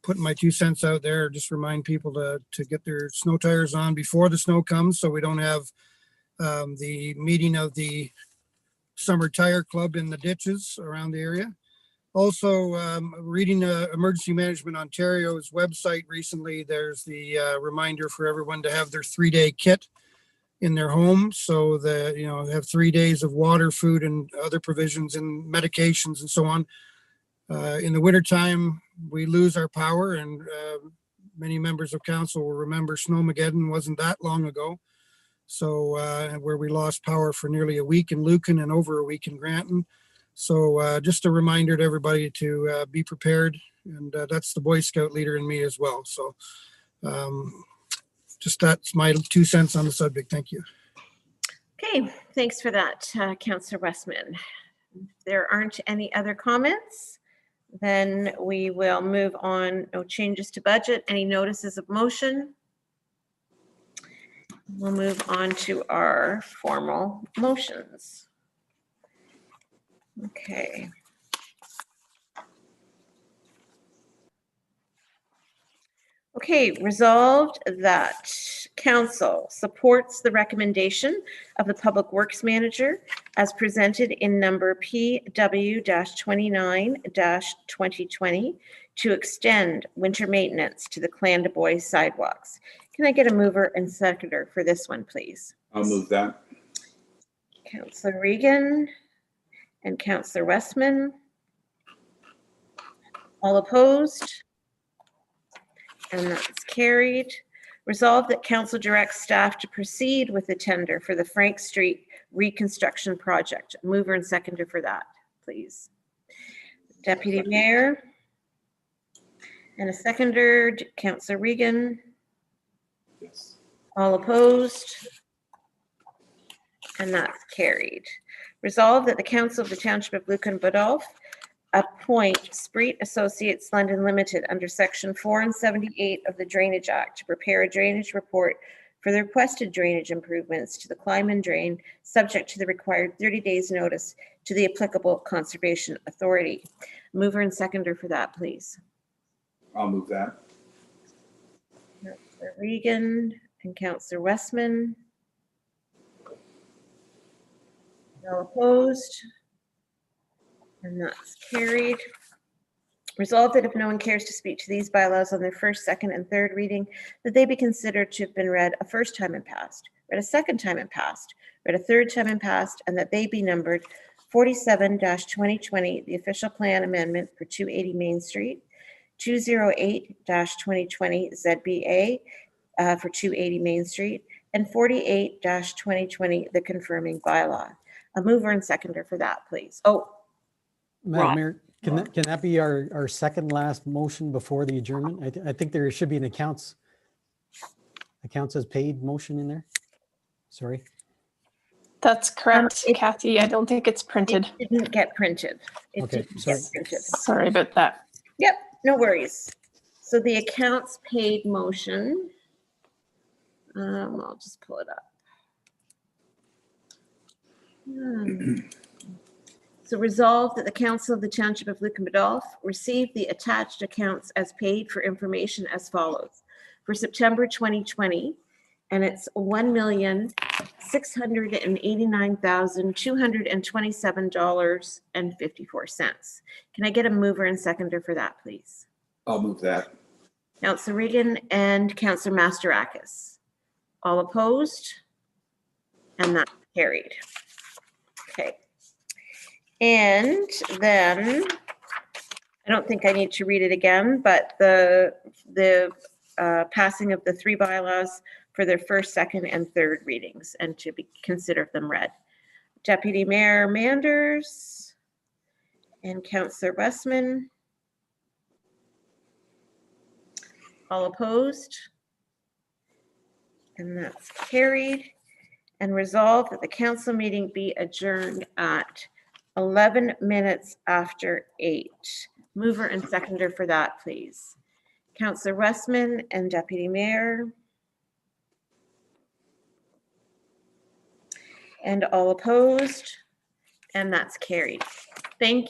putting my 2 cents out there. Just remind people to get their snow tires on before the snow comes, so we don't have the meeting of the summer tire club in the ditches around the area. Also, reading Emergency Management Ontario's website recently, there's the reminder for everyone to have their 3-day kit in their home, so that, you know, have 3 days of water, food, and other provisions and medications and so on. In the wintertime, we lose our power, and many members of council will remember Snowmageddon wasn't that long ago. So where we lost power for nearly a week in Lucan and over a week in Granton. So just a reminder to everybody to be prepared, and that's the Boy Scout leader in me as well. So just that's my 2 cents on the subject. Thank you. Okay, thanks for that, Councillor Westman. If there aren't any other comments, then we will move on. No changes to budget. Any notices of motion? We'll move on to our formal motions. Okay. Okay, resolved that council supports the recommendation of the Public Works Manager as presented in number PW-29-2020 to extend winter maintenance to the Clan-du-Bois sidewalks. Can I get a mover and seconder for this one, please? I'll move that. Councillor Regan and Councillor Westman. All opposed? And that's carried. Resolved that council directs staff to proceed with the tender for the Frank Street reconstruction project. Mover and seconder for that, please. Deputy Mayor. And a seconder, Councillor Regan. Yes. All opposed? And that's carried. Resolved that the Council of the Township of Lucan Biddulph appoint Spreet Associates London Limited under Section 4 and 78 of the Drainage Act to prepare a drainage report for the requested drainage improvements to the Clyman Drain, subject to the required 30 days notice to the applicable Conservation Authority. Mover and seconder for that, please. I'll move that. Councillor Regan and Councillor Westman. No opposed? And that's carried. Resolved that if no one cares to speak to these bylaws on their first, second, and third reading, that they be considered to have been read a first time and passed, read a second time and passed, read a third time and passed, and that they be numbered 47-2020, the official plan amendment for 280 Main Street, 208-2020 ZBA for 280 Main Street, and 48-2020, the confirming bylaw. A mover and seconder for that, please. Oh, Madam Mayor, can that be our second last motion before the adjournment? I think there should be an accounts as paid motion in there. Sorry. That's correct, Kathy. I don't think it's printed. It didn't get printed. Okay, sorry. Sorry about that. Yep, no worries. So the accounts paid motion, I'll just pull it up. So resolved that the Council of the Township of Lucan Biddulph receive the attached accounts as paid for information as follows. For September 2020, and it's $1,689,227.54. Can I get a mover and seconder for that, please? I'll move that. Councillor Regan and Councillor Mastarakis. All opposed? And that's carried. Okay. And then, I don't think I need to read it again, but the passing of the 3 bylaws for their first, second, and third readings and to consider them read. Deputy Mayor Manders and Councillor Westman. All opposed? And that's carried. And resolved that the council meeting be adjourned at 11 minutes after 8. Mover and seconder for that, please. Councillor Westman and Deputy Mayor. And all opposed? And that's carried. Thank you.